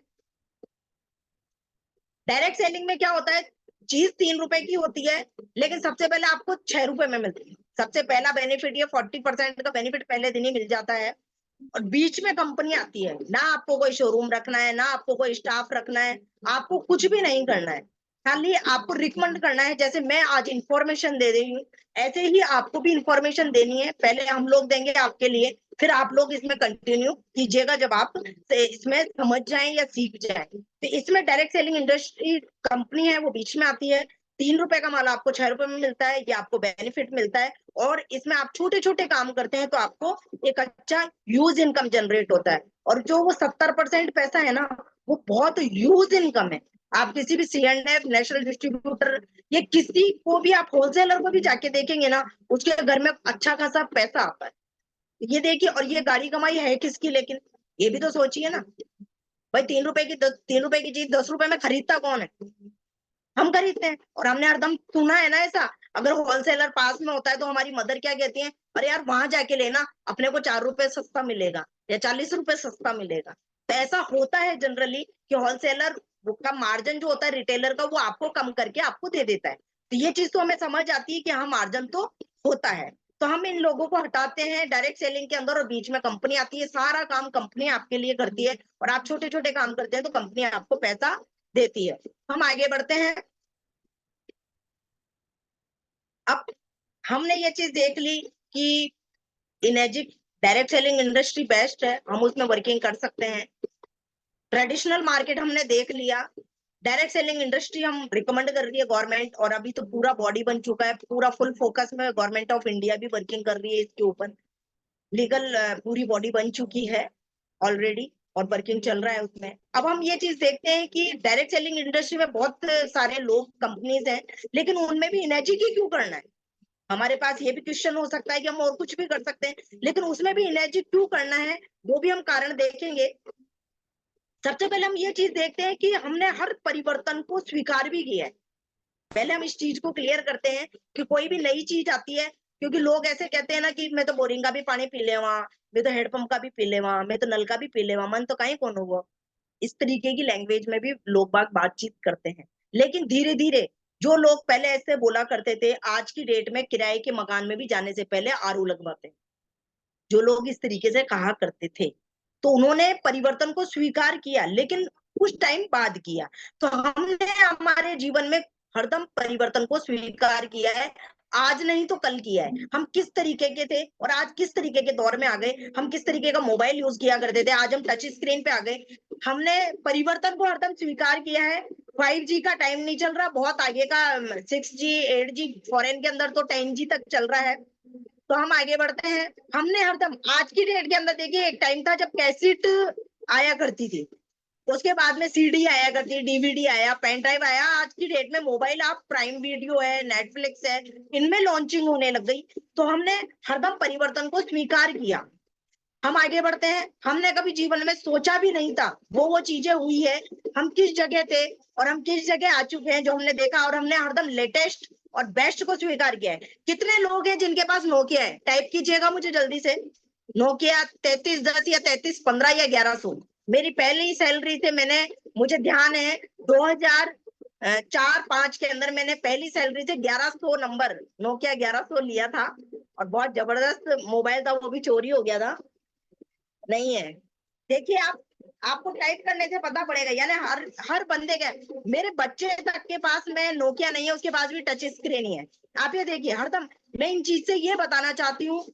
डायरेक्ट सेलिंग में क्या होता है, चीज 3 रुपए की होती है लेकिन सबसे पहले आपको 6 रुपए में मिलती है। सबसे पहला बेनिफिट, ये 40% का बेनिफिट पहले दिन ही मिल जाता है। और बीच में कंपनी आती है ना, आपको कोई शोरूम रखना है ना, आपको कोई स्टाफ रखना है, आपको कुछ भी नहीं करना है, खाली आपको रिकमेंड करना है। जैसे मैं आज इंफॉर्मेशन दे रही हूँ, ऐसे ही आपको भी इंफॉर्मेशन देनी है। पहले हम लोग देंगे आपके लिए, फिर आप लोग इसमें कंटिन्यू कीजिएगा जब आप इसमें समझ जाएं या सीख जाएं। तो इसमें डायरेक्ट सेलिंग इंडस्ट्री कंपनी है वो बीच में आती है। 3 रुपए का माल आपको 6 रुपए में मिलता है, ये आपको बेनिफिट मिलता है। और इसमें आप छोटे छोटे काम करते हैं तो आपको एक अच्छा ह्यूज इनकम जनरेट होता है। और जो वो 70% पैसा है ना, वो बहुत ह्यूज इनकम है। आप किसी भी C&F नेशनल डिस्ट्रीब्यूटर, ये किसी को भी, आप होलसेलर को भी जाके देखेंगे ना, उसके घर में अच्छा खासा पैसा आता है। ये देखिए, और ये गाड़ी कमाई है किसकी, लेकिन ये भी तो सोचिए ना भाई। 3 रुपए की चीज 10 रुपए में खरीदता कौन है, हम खरीदते हैं। और हमने हरदम सुना है ना ऐसा, अगर होलसेलर पास में होता है तो हमारी मदर क्या कहती है, अरे यार वहां जाके लेना, अपने को 4 रुपए सस्ता मिलेगा या 40 रुपए सस्ता मिलेगा। तो ऐसा होता है जनरली कि होलसेलर का मार्जिन जो होता है रिटेलर का, वो आपको कम करके आपको दे देता है। तो ये चीज तो हमें समझ आती है कि हाँ, मार्जिन तो होता है। तो हम इन लोगों को हटाते हैं डायरेक्ट सेलिंग के अंदर, और बीच में कंपनी आती है। सारा काम कंपनी आपके लिए करती है, और आप छोटे छोटे काम करते हैं तो कंपनी आपको पैसा देती है। हम आगे बढ़ते हैं। अब हमने ये चीज देख ली कि इनेजिक डायरेक्ट सेलिंग इंडस्ट्री बेस्ट है, हम उसमें वर्किंग कर सकते हैं। ट्रेडिशनल मार्केट हमने देख लिया। डायरेक्ट सेलिंग इंडस्ट्री हम रिकमेंड कर रही है गवर्नमेंट, और अभी तो पूरा बॉडी बन चुका है, पूरा फुल फोकस में गवर्नमेंट ऑफ इंडिया भी वर्किंग कर रही है इसके ऊपर। लीगल पूरी बॉडी बन चुकी है ऑलरेडी, और वर्किंग चल रहा है उसमें। अब हम ये चीज देखते हैं कि डायरेक्ट सेलिंग इंडस्ट्री में बहुत सारे लोग, कंपनीज हैं, लेकिन उनमें भी इनेजिक ही क्यों करना है। हमारे पास ये भी क्वेश्चन हो सकता है कि हम और कुछ भी कर सकते हैं, लेकिन उसमें भी इनर्जी क्यों करना है, वो भी हम कारण देखेंगे। सबसे पहले हम ये चीज देखते हैं कि हमने हर परिवर्तन को स्वीकार भी किया है। पहले हम इस चीज को क्लियर करते हैं कि कोई भी नई चीज आती है, क्योंकि लोग ऐसे कहते हैं ना कि मैं तो बोरिंग का भी पानी पी ले, वहां मैं तो हेडपंप का भी पी ले, वहां मैं तो नल का भी पी ले, वहां मन तो कहीं कौन होगा। इस तरीके की लैंग्वेज में भी लोग बाग बातचीत करते हैं। लेकिन धीरे धीरे जो लोग पहले ऐसे बोला करते थे, आज की डेट में किराए के मकान में भी जाने से पहले RO लगवाते हैं। जो लोग इस तरीके से कहा करते थे, तो उन्होंने परिवर्तन को स्वीकार किया, लेकिन कुछ टाइम बाद किया। तो हमने हमारे जीवन में हरदम परिवर्तन को स्वीकार किया है। आज नहीं तो कल किया है। हम किस तरीके के थे और आज किस तरीके के दौर में आ गए, हम किस तरीके का मोबाइल यूज किया करते थे, आज हम टच स्क्रीन पे आ गए। हमने परिवर्तन को हरदम स्वीकार किया है। 5G का टाइम नहीं चल रहा, बहुत आगे का 6G 8G, फॉरेन के अंदर तो 10G तक चल रहा है। तो हम आगे बढ़ते हैं। हमने हरदम आज की डेट के अंदर देखिए, एक टाइम था जब कैसेट आया करती थी, उसके बाद में CD आया करती, DVD आया, पेन ड्राइव आया। आज की डेट में मोबाइल, आप प्राइम वीडियो है, नेटफ्लिक्स है, इनमें लॉन्चिंग होने लग गई। तो हमने हरदम परिवर्तन को स्वीकार किया। हम आगे बढ़ते हैं। हमने कभी जीवन में सोचा भी नहीं था, वो चीजें हुई है। हम किस जगह थे और हम किस जगह आ चुके हैं, जो हमने देखा, और हमने हरदम लेटेस्ट और बेस्ट को स्वीकार किया है। कितने लोग हैं जिनके पास नोकिया है, टाइप कीजिएगा मुझे जल्दी से। नोकिया 3310 या 3315 या 1100। मेरी पहली सैलरी से मैंने, मुझे ध्यान है 2004-5 के अंदर मैंने पहली सैलरी से 1100 नंबर नोकिया 1100 लिया था। और बहुत जबरदस्त मोबाइल था, वो भी चोरी हो गया था। नहीं है, देखिए आप, आपको टाइप करने से पता पड़ेगा, यानी हर हर बंदे के, मेरे बच्चे तक के पास में नोकिया नहीं है, उसके पास भी टच स्क्रीन ही है। आप ये देखिए हरदम। मैं इन चीज से ये बताना चाहती हूँ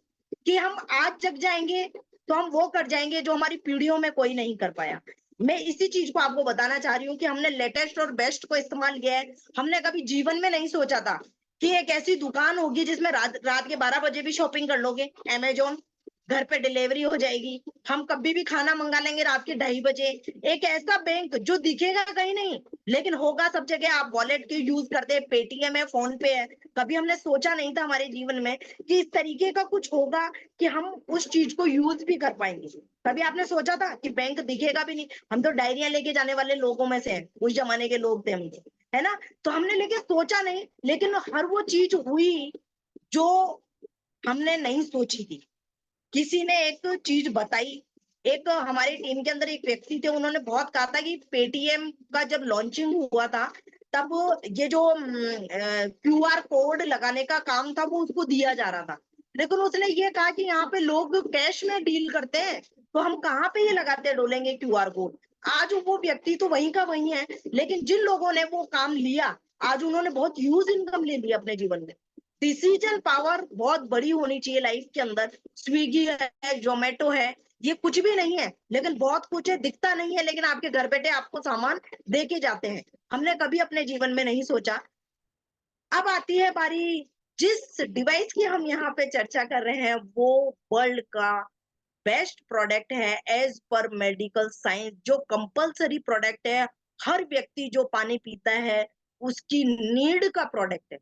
कि हम आज जग जाएंगे तो हम वो कर जाएंगे जो हमारी पीढ़ियों में कोई नहीं कर पाया। मैं इसी चीज को आपको बताना चाह रही हूँ कि हमने लेटेस्ट और बेस्ट को इस्तेमाल किया है। हमने कभी जीवन में नहीं सोचा था कि एक ऐसी दुकान होगी जिसमें रात के 12 बजे भी शॉपिंग कर लोगे, अमेजोन घर पे डिलीवरी हो जाएगी, हम कभी भी खाना मंगा लेंगे रात के 2:30 बजे। एक ऐसा बैंक जो दिखेगा कहीं नहीं, लेकिन होगा सब जगह। आप वॉलेट के यूज करते हैं, पेटीएम है, फोन पे है। कभी हमने सोचा नहीं था हमारे जीवन में कि इस तरीके का कुछ होगा कि हम उस चीज को यूज भी कर पाएंगे। कभी आपने सोचा था कि बैंक दिखेगा भी नहीं? हम तो डायरियां लेके जाने वाले लोगों में से हैं, उस जमाने के लोग थे हम तो, है ना? तो हमने लेके सोचा नहीं, लेकिन हर वो चीज हुई जो हमने नहीं सोची थी। किसी ने एक चीज बताई। एक हमारे टीम के अंदर एक व्यक्ति थे, उन्होंने बहुत कहा था कि पेटीएम का जब लॉन्चिंग हुआ था तब ये जो क्यूआर कोड लगाने का काम था वो उसको दिया जा रहा था, लेकिन उसने ये कहा कि यहाँ पे लोग कैश में डील करते हैं, तो हम कहाँ पे ये लगाते डोलेंगे क्यूआर कोड। आज वो व्यक्ति तो वहीं का वहीं है, लेकिन जिन लोगों ने वो काम लिया आज उन्होंने बहुत ह्यूज इनकम ले ली अपने जीवन में। डिसीजन पावर बहुत बड़ी होनी चाहिए लाइफ के अंदर। स्विगी है, जोमेटो है, ये कुछ भी नहीं है, लेकिन बहुत कुछ है, दिखता नहीं है, लेकिन आपके घर बैठे आपको सामान दे के जाते हैं। हमने कभी अपने जीवन में नहीं सोचा। अब आती है बारी, जिस डिवाइस की हम यहाँ पे चर्चा कर रहे हैं वो वर्ल्ड का बेस्ट प्रोडक्ट है एज पर मेडिकल साइंस, जो कंपलसरी प्रोडक्ट है। हर व्यक्ति जो पानी पीता है उसकी नीड का प्रोडक्ट है,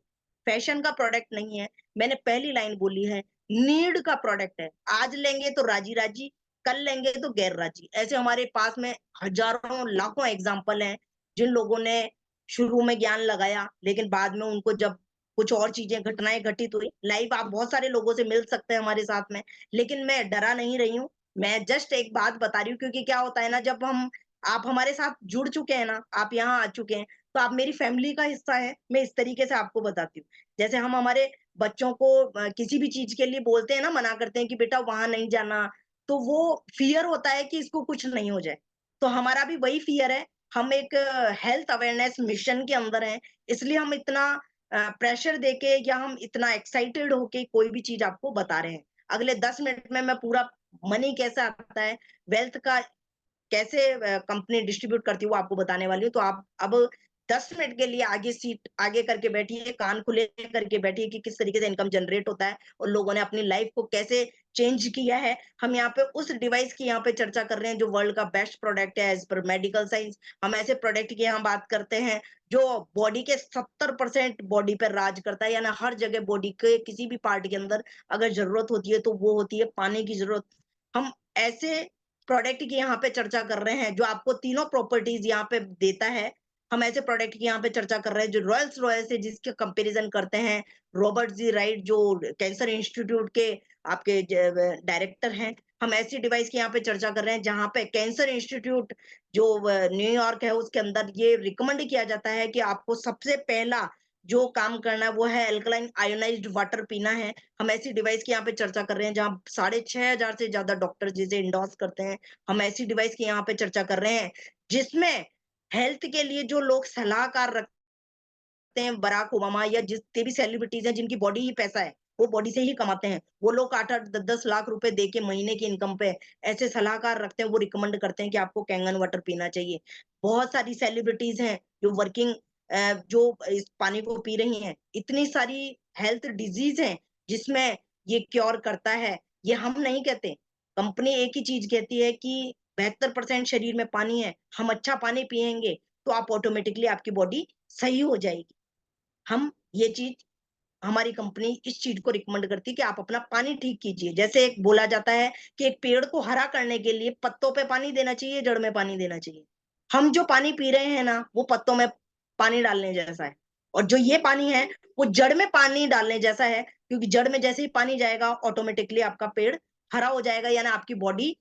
फैशन का प्रोडक्ट नहीं है। मैंने पहली लाइन बोली है, नीड का प्रोडक्ट है। आज लेंगे तो राजी राजी, कल लेंगे तो गैर राजी। ऐसे हमारे पास में हजारों लाखों एग्जाम्पल हैं जिन लोगों ने शुरू में ज्ञान लगाया, लेकिन बाद में उनको जब कुछ और चीजें घटनाएं घटित हुई। लाइव आप बहुत सारे लोगों से मिल सकते हैं हमारे साथ में, लेकिन मैं डरा नहीं रही हूँ। मैं जस्ट एक बात बता रही हूँ, क्योंकि क्या होता है ना, जब आप हमारे साथ जुड़ चुके हैं ना, आप यहाँ आ चुके हैं, तो आप मेरी फैमिली का हिस्सा है। मैं इस तरीके से आपको बताती हूँ। जैसे हम हमारे बच्चों को किसी भी चीज के लिए बोलते हैं ना, मना करते हैं कि बेटा वहां नहीं जाना, तो वो फियर होता है कि इसको कुछ नहीं हो जाए। तो हमारा भी वही फियर है। हम एक हेल्थ अवेयरनेस मिशन के अंदर हैं, इसलिए हम इतना प्रेशर देके या हम इतना एक्साइटेड होके कोई भी चीज आपको बता रहे हैं। अगले 10 मिनट में मैं पूरा मनी कैसे आता है, वेल्थ का कैसे कंपनी डिस्ट्रीब्यूट करती है वो आपको बताने वाली हूँ। तो आप अब 10 मिनट के लिए आगे सीट आगे करके बैठिए, कान खुले करके बैठिए कि किस तरीके से इनकम जनरेट होता है और लोगों ने अपनी लाइफ को कैसे चेंज किया है। हम यहाँ पे उस डिवाइस की यहाँ पे चर्चा कर रहे हैं जो वर्ल्ड का बेस्ट प्रोडक्ट है एज पर मेडिकल साइंस। हम ऐसे प्रोडक्ट की यहाँ बात करते हैं जो बॉडी के 70% बॉडी पर राज करता है, यानी हर जगह बॉडी के किसी भी पार्ट के अंदर अगर जरूरत होती है तो वो होती है पानी की जरूरत। हम ऐसे प्रोडक्ट की यहाँ पे चर्चा कर रहे हैं जो आपको तीनों प्रॉपर्टीज यहाँ पे देता है। हम ऐसे प्रोडक्ट की यहाँ पे चर्चा कर रहे हैं जो रॉयल्स रॉयल से जिसके कंपैरिजन करते हैं रॉबर्ट जी राइट, जो कैंसर इंस्टीट्यूट के आपके डायरेक्टर हैं। हम ऐसी डिवाइस की यहाँ पे चर्चा कर रहे हैं जहाँ पे कैंसर इंस्टीट्यूट जो न्यूयॉर्क है उसके अंदर ये रिकमेंड किया जाता है कि आपको सबसे पहला जो काम करना है वो है अल्कलाइन आयोनाइज्ड वाटर पीना है। हम ऐसी डिवाइस की यहाँ पे चर्चा कर रहे हैं जहाँ 6,500 से ज्यादा डॉक्टर जिसे इंडोर्स करते हैं। हम ऐसी डिवाइस की यहाँ पे चर्चा कर रहे हैं जिसमें हेल्थ के लिए जो लोग सलाहकार रखते हैं, बराक ओबामा या जितने भी सेलिब्रिटीज हैं जिनकी बॉडी ही पैसा है, वो बॉडी से ही कमाते हैं, वो लोग 8-8 10-10 लाख रुपए दे के महीने की इनकम पे ऐसे सलाहकार रखते हैं। वो रिकमेंड करते हैं कि आपको कैंगन वाटर पीना चाहिए। बहुत सारी सेलिब्रिटीज हैं जो वर्किंग जो इस पानी को पी रही हैं। इतनी सारी हेल्थ डिजीज हैं जिसमें ये क्योर करता है। ये हम नहीं कहते, कंपनी एक ही चीज कहती है कि 72% शरीर में पानी है, हम अच्छा पानी पिएंगे तो आप ऑटोमेटिकली आपकी बॉडी सही हो जाएगी। हम ये चीज हमारी कंपनी इस चीज को रिकमेंड करती है कि आप अपना पानी ठीक कीजिए। जैसे एक बोला जाता है कि एक पेड़ को हरा करने के लिए पत्तों पे पानी देना चाहिए, जड़ में पानी देना चाहिए। हम जो पानी पी रहे हैं ना वो पत्तों में पानी डालने जैसा है, और जो ये पानी है वो जड़ में पानी डालने जैसा है, क्योंकि जड़ में जैसे ही पानी जाएगा ऑटोमेटिकली आपका पेड़ हरा हो जाएगा, यानी आपकी बॉडी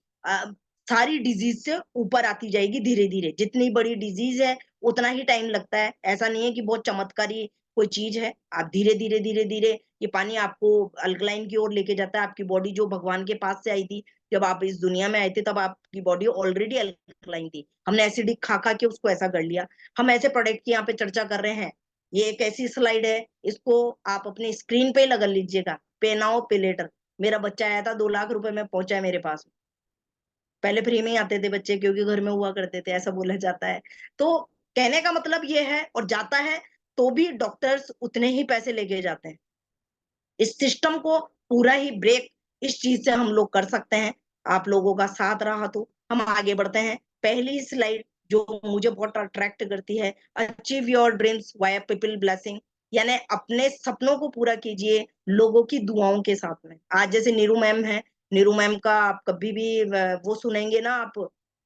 सारी डिजीज से ऊपर आती जाएगी धीरे धीरे। जितनी बड़ी डिजीज है उतना ही टाइम लगता है, ऐसा नहीं है कि बहुत चमत्कारी कोई चीज है। आप धीरे धीरे धीरे धीरे ये पानी आपको अल्कलाइन की ओर लेके जाता है। आपकी बॉडी जो भगवान के पास से आई थी, जब आप इस दुनिया में आए थे तब आपकी बॉडी ऑलरेडी अल्कलाइन थी, हमने एसिडिक खा खा के उसको ऐसा कर लिया। हम ऐसे प्रोडक्ट की यहाँ पे चर्चा कर रहे हैं। ये एक ऐसी स्लाइड है, इसको आप अपनी स्क्रीन पे लगा लीजिएगा, पे नाउ पे लेटर। मेरा बच्चा आया था, 2 लाख रुपए में पहुंचा है मेरे पास। पहले फ्री में ही आते थे बच्चे क्योंकि घर में हुआ करते थे, ऐसा बोला जाता है। तो कहने का मतलब ये है, और जाता है तो भी डॉक्टर्स उतने ही पैसे लेके जाते हैं। इस सिस्टम को पूरा ही ब्रेक इस चीज से हम लोग कर सकते हैं। आप लोगों का साथ रहा तो हम आगे बढ़ते हैं। पहली स्लाइड जो मुझे बहुत अट्रैक्ट करती है, achieve your dreams via people blessing, यानी अपने सपनों को पूरा कीजिए लोगों की दुआओं के साथ में। आज जैसे नीरू मैम है, नीरू मैम का आप कभी भी वो सुनेंगे ना आप,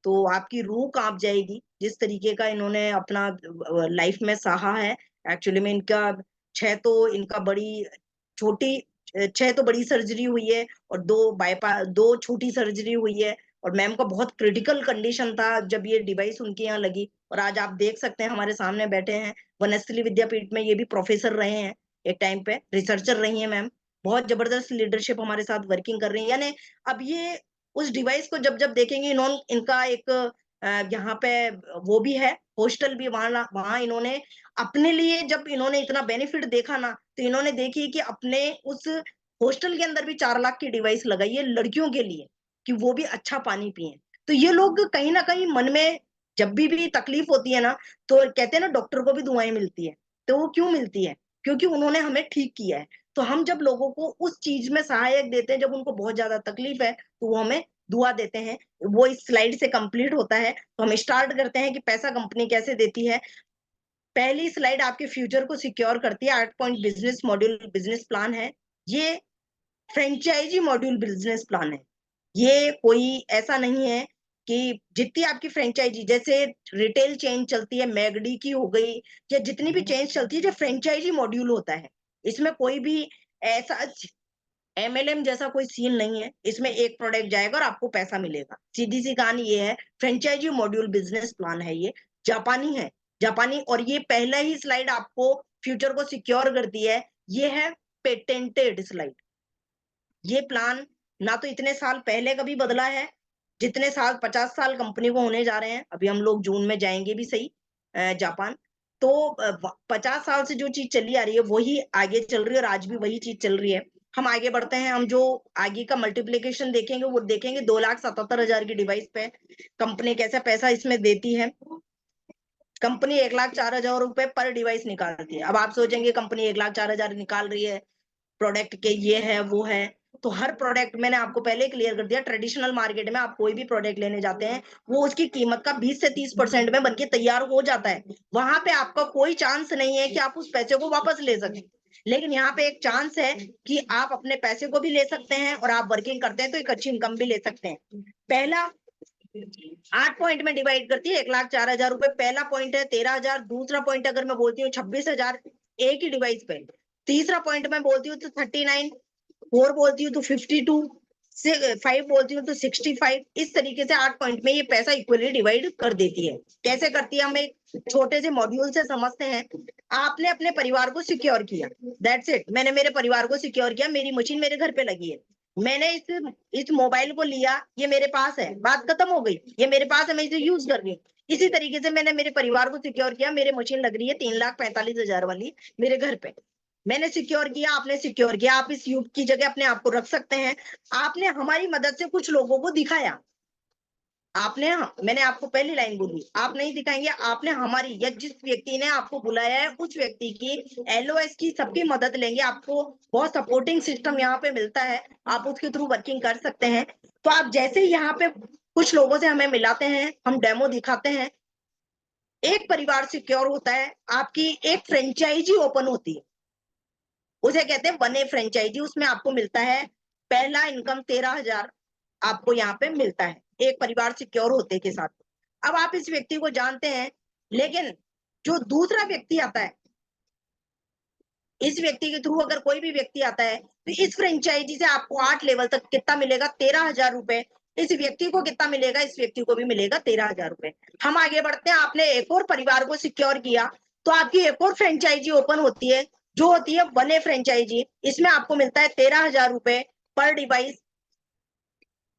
तो आपकी रूह कांप जाएगी, जिस तरीके का इन्होंने अपना लाइफ में सहा है। एक्चुअली में इनका 6 बड़ी छोटी 6 बड़ी सर्जरी हुई है और 2 छोटी सर्जरी हुई है, और मैम का बहुत क्रिटिकल कंडीशन था जब ये डिवाइस उनके यहाँ लगी। और आज आप देख सकते हैं हमारे सामने बैठे हैं, वनस्थली विद्यापीठ में ये भी प्रोफेसर रहे हैं, एक टाइम पे रिसर्चर रही हैं मैम, बहुत जबरदस्त लीडरशिप हमारे साथ वर्किंग कर रही है। यानी अब ये उस डिवाइस को जब जब देखेंगे, इनका एक यहाँ पे वो भी है, हॉस्टल भी, वहां वहां इन्होंने अपने लिए, जब इन्होंने इतना बेनिफिट देखा ना, तो इन्होंने देखी कि अपने उस हॉस्टल के अंदर भी 4 लाख की डिवाइस लगाई है लड़कियों के लिए, कि वो भी अच्छा पानी पिए। तो ये लोग कहीं ना कहीं मन में जब भी तकलीफ होती है ना, तो कहते हैं ना डॉक्टर को भी दुआएं मिलती है। तो वो क्यों मिलती है? क्योंकि उन्होंने हमें ठीक किया है। तो हम जब लोगों को उस चीज में सहायक देते हैं, जब उनको बहुत ज्यादा तकलीफ है, तो वो हमें दुआ देते हैं। वो इस स्लाइड से कंप्लीट होता है, तो हम स्टार्ट करते हैं कि पैसा कंपनी कैसे देती है। पहली स्लाइड आपके फ्यूचर को सिक्योर करती है। 8 point business module business plan है ये, फ्रेंचाइजी मॉड्यूल बिजनेस प्लान है। ये कोई ऐसा नहीं है कि जितनी आपकी फ्रेंचाइजी, जैसे रिटेल चेन चलती है, मैगडी की हो गई, या जितनी भी चेन चलती है, जो फ्रेंचाइजी मॉड्यूल होता है, इसमें कोई भी ऐसा एमएलएम जैसा कोई सीन नहीं है। इसमें एक प्रोडक्ट जाएगा और आपको पैसा मिलेगा, सीधी सी कहानी ये है। फ्रेंचाइजी मॉड्यूल बिजनेस प्लान है, ये जापानी है, जापानी। और ये पहला ही स्लाइड आपको फ्यूचर को सिक्योर करती है, ये है पेटेंटेड स्लाइड। ये प्लान ना तो इतने साल पहले कभी बदला है, जितने साल 50 साल कंपनी को होने जा रहे हैं। अभी हम लोग जून में जाएंगे भी सही जापान। तो 50 साल से जो चीज चली आ रही है वही आगे चल रही है, और आज भी वही चीज चल रही है। हम आगे बढ़ते हैं, हम जो आगे का मल्टीप्लीकेशन देखेंगे वो देखेंगे 2,77,000 की डिवाइस पे कंपनी कैसा पैसा इसमें देती है। कंपनी 1,04,000 रुपए पर डिवाइस निकालती है। अब आप सोचेंगे कंपनी 1,04,000 निकाल रही है, प्रोडक्ट के ये है वो है, तो हर प्रोडक्ट मैंने आपको पहले क्लियर कर दिया। ट्रेडिशनल मार्केट में आप कोई भी प्रोडक्ट लेने जाते हैं, वो उसकी कीमत का 20 से 30% में बनके तैयार हो जाता है। वहां पे आपका कोई चांस नहीं है कि आप उस पैसे को वापस ले सकें। लेकिन यहाँ पे एक चांस है कि आप अपने पैसे को भी ले सकते हैं, और आप वर्किंग करते हैं तो एक अच्छी इनकम भी ले सकते हैं। पहला 8 पॉइंट में डिवाइड करती है, 1,04,000 रुपए पहला पॉइंट है, 13,000। दूसरा पॉइंट अगर मैं बोलती हूँ 26,000 एक ही डिवाइस पे। तीसरा पॉइंट मैं बोलती हूँ तो 39, 4 बोलती हूँ तो 52, 5 बोलती हूँ तो 65। इस तरीके से 8 पॉइंट में ये पैसा इक्वली डिवाइड कर देती है। कैसे करती है हम एक छोटे से मॉड्यूल से समझते हैं। आपने अपने परिवार को सिक्योर किया, दैट्स इट। मैंने मेरे परिवार को सिक्योर किया, मेरी मशीन मेरे घर पे लगी है, मैंने इस मोबाइल को लिया, ये मेरे पास है, बात खत्म हो गई, ये मेरे पास है, मैं इसे यूज कर रही हूँ। इसी तरीके से मैंने मेरे परिवार को सिक्योर किया, मेरी मशीन लग रही है 3,45,000 वाली मेरे घर पे, मैंने सिक्योर किया, आपने सिक्योर किया। आप इस युग की जगह अपने आप को रख सकते हैं। आपने हमारी मदद से कुछ लोगों को दिखाया, मैंने आपको पहली लाइन बोली, आप नहीं दिखाएंगे, आपने हमारी, या जिस व्यक्ति ने आपको बुलाया है उस व्यक्ति की, एलओएस की, सबकी मदद लेंगे। आपको बहुत सपोर्टिंग सिस्टम यहाँ पे मिलता है, आप उसके थ्रू वर्किंग कर सकते हैं। तो आप जैसे ही यहाँ पे कुछ लोगों से हमें मिलाते हैं, हम डेमो दिखाते हैं, एक परिवार सिक्योर होता है, आपकी एक फ्रेंचाइजी ओपन होती है, उसे कहते हैं वन ए फ्रेंचाइजी। उसमें आपको मिलता है पहला इनकम 13,000 आपको यहाँ पे मिलता है, एक परिवार सिक्योर होते के साथ। अब आप इस व्यक्ति को जानते हैं, लेकिन जो दूसरा व्यक्ति आता है, इस व्यक्ति के थ्रू अगर कोई भी व्यक्ति आता है, तो इस फ्रेंचाइजी से आपको 8 लेवल तक कितना मिलेगा? 13,000 रुपए। इस व्यक्ति को कितना मिलेगा? इस व्यक्ति को भी मिलेगा 13,000 रुपए। हम आगे बढ़ते हैं, आपने एक और परिवार को सिक्योर किया, तो आपकी एक और फ्रेंचाइजी ओपन होती है, जो होती है वन ए फ्रेंचाइजी। इसमें आपको मिलता है 13,000 रुपए पर डिवाइस।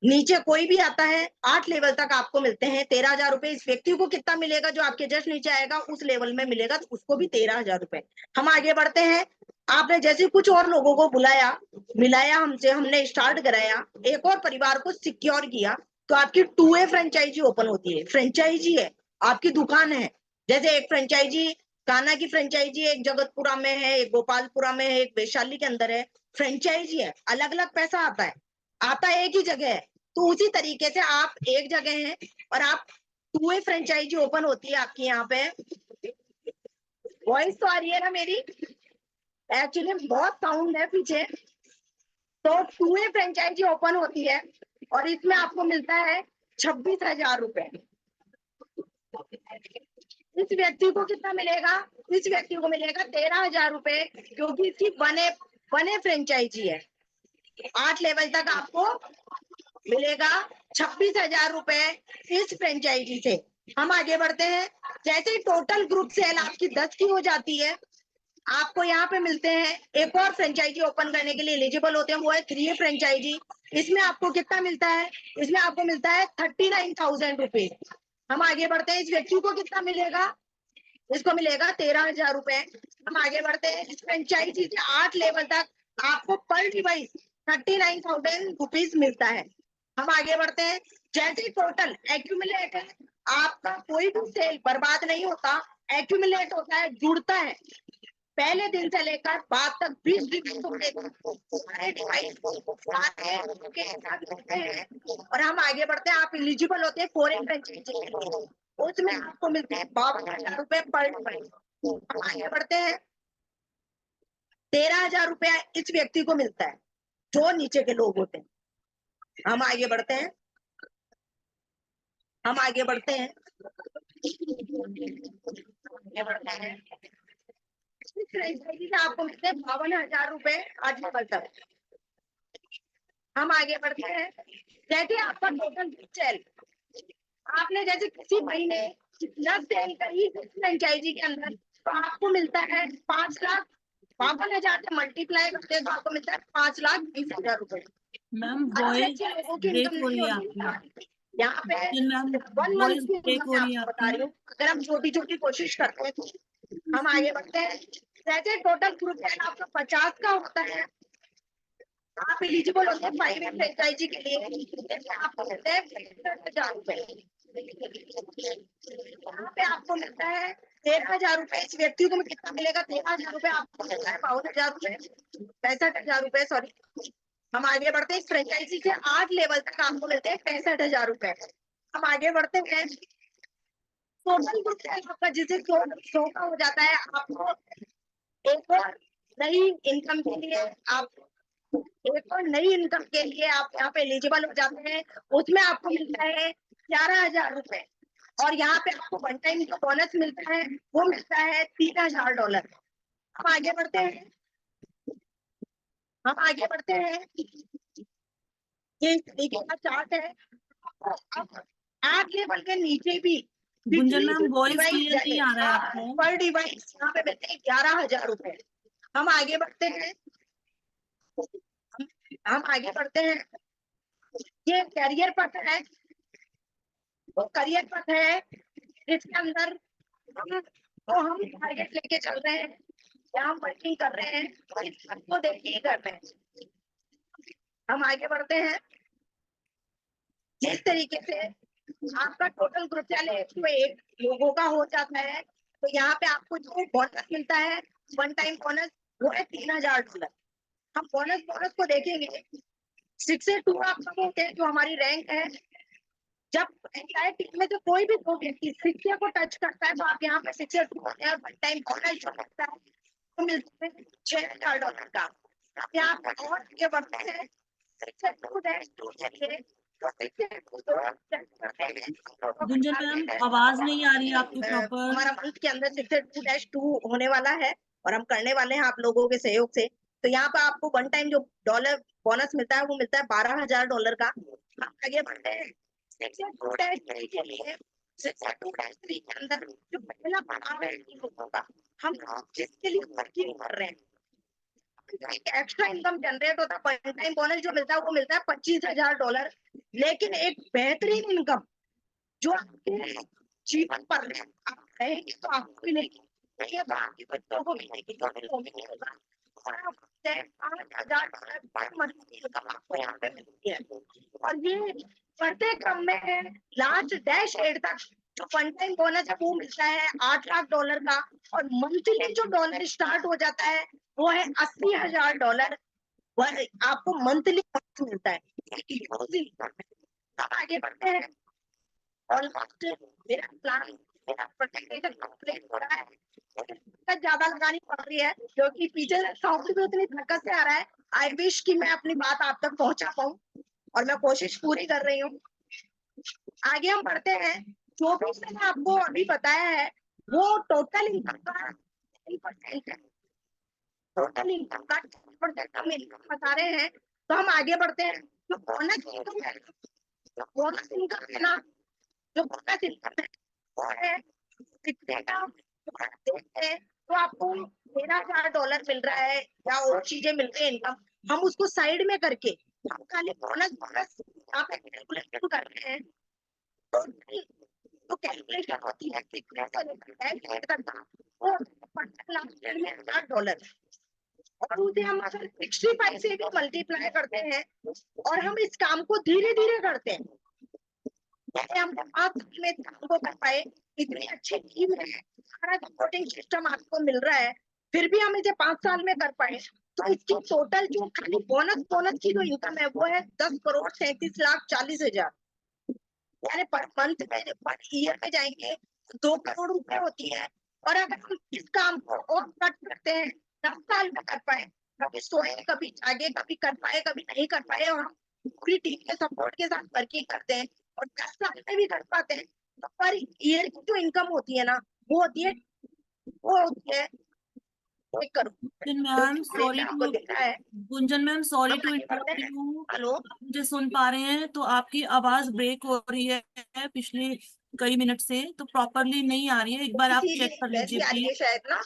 नीचे कोई भी आता है, 8 लेवल तक आपको मिलते हैं 13,000 रुपए। इस व्यक्ति को कितना मिलेगा? जो आपके जस्ट नीचे आएगा उस लेवल में मिलेगा, तो उसको भी 13,000 रुपए। हम आगे बढ़ते हैं, आपने जैसे कुछ और लोगों को बुलाया, मिलाया हमसे, हमने स्टार्ट कराया, एक और परिवार को सिक्योर किया, तो आपकी 2A फ्रेंचाइजी ओपन होती है। फ्रेंचाइजी है, आपकी दुकान है। जैसे एक फ्रेंचाइजी कान्हा की फ्रेंचाइजी एक जगतपुरा में है, एक गोपालपुरा में है, एक वैशाली के अंदर है। फ्रेंचाइजी है, अलग अलग पैसा आता है, आता एक ही जगह है। तो उसी तरीके से आप एक जगह हैं और आप 2 वे फ्रेंचाइजी ओपन होती है आपकी यहाँ पे। वॉइस तो आ रही है ना मेरी? एक्चुअली बहुत साउंड है पीछे। तो 2 वे फ्रेंचाइजी ओपन होती है और इसमें आपको मिलता है 26,000 रुपए। इस व्यक्ति को कितना मिलेगा? इस व्यक्ति को मिलेगा 13,000 रुपए, क्योंकि इसकी बने फ्रेंचाइजी है। 8 लेवल तक आपको मिलेगा 26,000 रुपए इस फ्रेंचाइजी से। हम आगे बढ़ते हैं। जैसे टोटल ग्रुप सेल आपकी 10 की हो जाती है, आपको यहाँ पे मिलते हैं एक और फ्रेंचाइजी ओपन करने के लिए एलिजिबल होते हैं, वो है 3 फ्रेंचाइजी। इसमें आपको कितना मिलता है? इसमें आपको मिलता है 39,000 रुपीज। हम आगे बढ़ते हैं। इस व्यक्ति को कितना मिलेगा? इसको मिलेगा 13,000 रुपए। हम आगे बढ़ते हैं। इस फ्रेंचाइजी से 8 लेवल तक आपको पर डिवाइस 39,000 रुपीज मिलता है। हम आगे बढ़ते हैं। जैसे टोटल एक्यूमुलेट है, आपका कोई भी सेल बर्बाद नहीं होता, एक्यूमुलेट होता है, जुड़ता है। पहले दिन से लेकर बाद तक 20 डिवाइस और हम आगे बढ़ते हैं। आप एलिजिबल होते हैं फॉरेन फ्रेंचाइजी के लिए, उसमें आपको मिलते हैं 52,000 रुपए पर डिवाइस। हम आगे बढ़ते हैं। 13,000 रुपया इस व्यक्ति को मिलता है जो नीचे के लोग होते हैं। हम आगे बढ़ते हैं। हम आगे बढ़ते हैं। आगे बढ़ते हैं। फ्रेंचाइजी से आपको मिलते हैं 52,000 रुपए 8 लेवल तक। हम आगे बढ़ते हैं। जैसे आपका टोटल सेल, आपने जैसे किसी महीने 10 सेल करी फ्रेंचाइजी के अंदर, तो आपको मिलता है 5,52,000 से मल्टीप्लाई करते हैं तो आपको मिलता है 5,20,000 रुपए। मैम अच्छे वॉइस अच्छे लोगों की ब्रेक इनकम हो नहीं रही है होती आपकी। यहाँ पे। मैम 1 मंथ वॉइस की ब्रेक इनकम हो मैं रही है आपको बता रही आपकी। हूँ, अगर हम छोटी छोटी कोशिश करते हैं तो। हम आगे बढ़ते हैं। जैसे टोटल ग्रुप सेल आपका 50 का होता है, आप एलिजिबल होते हैं 5 फ्रेंचाइजी के लिए। आपको मिलते हैं 65,000 रुपए। यहाँ पे आपको मिलता है 13,000 रुपए। इस व्यक्ति को कितना मिलेगा? 13,000 रुपए आपको मिलता है 52,000 रुपए, 65,000 रुपए, सॉरी। हम आगे बढ़ते हैं। इस फ्रेंचाइजी से 8 लेवल तक आपको मिलते हैं 65,000 रुपए। हम आगे बढ़ते हैं। टोटल ग्रुप सेल आपका जिसे 100 का हो जाता है, आपको एक और नई इनकम के लिए आप यहाँ पे एलिजिबल हो जाते हैं। उसमें आपको मिलता है 11,000 रुपए और यहाँ पे आपको वन टाइम जो बोनस मिलता है वो मिलता है $3,000। हम आगे बढ़ते हैं। हम आगे बढ़ते हैं। ये इस तरीके का चार्ट है। अब 8 लेवल के नीचे भी गुंजन मैम वॉइस क्लियर नहीं आ रहा है डिवाइस आपको। पर डिवाइस यहाँ पे मिलते हैं 11,000 रुपए। हम आगे बढ़ते हैं। हम आगे बढ़ते हैं। ये कैरियर पथ है। वो करियर पथ है जिसके अंदर हम टारगेट लेके चल रहे हैं या हम वर्किंग कर रहे हैं, तो इस पथ को देख के ही कर रहे हैं। हम आगे बढ़ते हैं। जिस तरीके से आपका टोटल ग्रुप सेल 108 लोगों का हो जाता है, तो यहाँ पे आपको जो बोनस मिलता है, वन टाइम बोनस, वो है $3,000। हम बोनस को देखेंगे। 6 से 2 आप सब होते हैं जो हमारी रैंक है। जब एंटायर टीम में से कोई भी 2 व्यक्ति 6 को टच करता है, तो आप यहाँ पे 6 से 2 होते हैं। वन टाइम बोनस जो लगता है तो मिलता है $6,000 का। अब यहाँ पे और आगे बढ़ते हैं। 6 से 2-2 के लिए गुंजन मैम आवाज नहीं आ रही है आपकी प्रॉपर। हमारा मंथ के अंदर 6 से 2-2 होने वाला है और हम करने वाले हैं आप लोगों के सहयोग से। तो यहाँ पर आपको वन टाइम जो डॉलर बोनस मिलता है वो मिलता है $12,000 का। हम आगे बढ़ते हैं। 6 से 2-3 के लिए 6 से 2-3 के अंदर जो पहला पड़ाव है इन लोगों का, हम जिसके लिए वर्किंग कर रहे हैं, एक्स्ट्रा इनकम जनरेट होता है। वन टाइम बोनस जो मिलता है वो मिलता है $25,000। लेकिन एक बेहतरीन इनकम जो आपके जीवन पर आप रहेंगे तो आपको मिलेगी, नहीं है तो आपके बच्चों को मिलेगी, तो उनको मिलेगा। और आप $5,000 पर मंथ की इनकम आपको यहाँ पे मिलती है। और ये बढ़ते क्रम में है। लास्ट डैश एड तक जो वन टाइम बोनस है वो मिलता है $8,00,000 का। और मंथली जो डॉलर स्टार्ट हो जाता है वो है $80,000। आपको मंथली मिलता है। आगे बढ़ते हैं। ऑलमोस्ट मेरा प्लान, मेरा प्रेजेंटेशन कंप्लीट हो रहा है, दिक्कत ज्यादा लगानी पड़ रही है क्योंकि पीछे साउंड भी उतनी दिक्कत से आ रहा है। आई विश कि मैं अपनी बात आप तक पहुंचा पाऊं और मैं कोशिश पूरी कर रही हूँ। आगे हम बढ़ते हैं। जो भी मैंने आपको अभी बताया है वो टोटल इनकम का 10% है। टोटल इनकम का 10% हम इनकम बता रहे हैं। तो हम आगे बढ़ते हैं। जो बोनस इनकम है, जो बोनस इनकम है ना, जो बोनस इनकम है वो है कितने का देखते हैं तो आपको $13,000 मिल रहा है या और चीजें मिल रही है इनकम। हम उसको साइड में करके हम खाली बोनस बोनस यहाँ पे कैलकुलेशन कर रहे हैं। तो कैलकुलेशन होती है कितने का निकलता है डेढ़ तक वो $1,00,000 और उसे हम अगर 65 से भी मल्टीप्लाई करते हैं और हम इस काम को धीरे धीरे करते हैं, जैसे हम 5 साल में इस काम को कर पाए, इतनी अच्छी टीम है, सारा सपोर्टिंग सिस्टम आपको मिल रहा है, फिर भी हम इसे 5 साल में कर पाए, तो इसकी टोटल जो खाली बोनस बोनस की जो इनकम है वो है 10,37,40,000। यानी पर मंथ में पर ईयर में जाएंगे 2 करोड़ रुपए होती है। और अगर हम इस काम को और कट करते हैं, 10 साल में कर पाए, कभी सोए कभी जागे, कभी कर पाए कभी नहीं कर पाए, और हम पूरी टीम के सपोर्ट के साथ वर्किंग करते हैं और 10 साल में भी कर पाते हैं, तो पर ईयर की जो इनकम होती है ना वो होती है 1 करोड़। मैम सॉरी आपको टू दिख रहा है। गुंजन मैम, सॉरी हम टू आगे बढ़ते इंटरप्ट हैं। यू। हेलो, मुझे सुन पा रहे हैं तो आपकी आवाज ब्रेक हो रही है पिछले कई मिनट से, तो प्रॉपरली नहीं आ रही है। एक बार आप चेक कर वैसी लीजिए आ रही है प्लीज। शायद ना,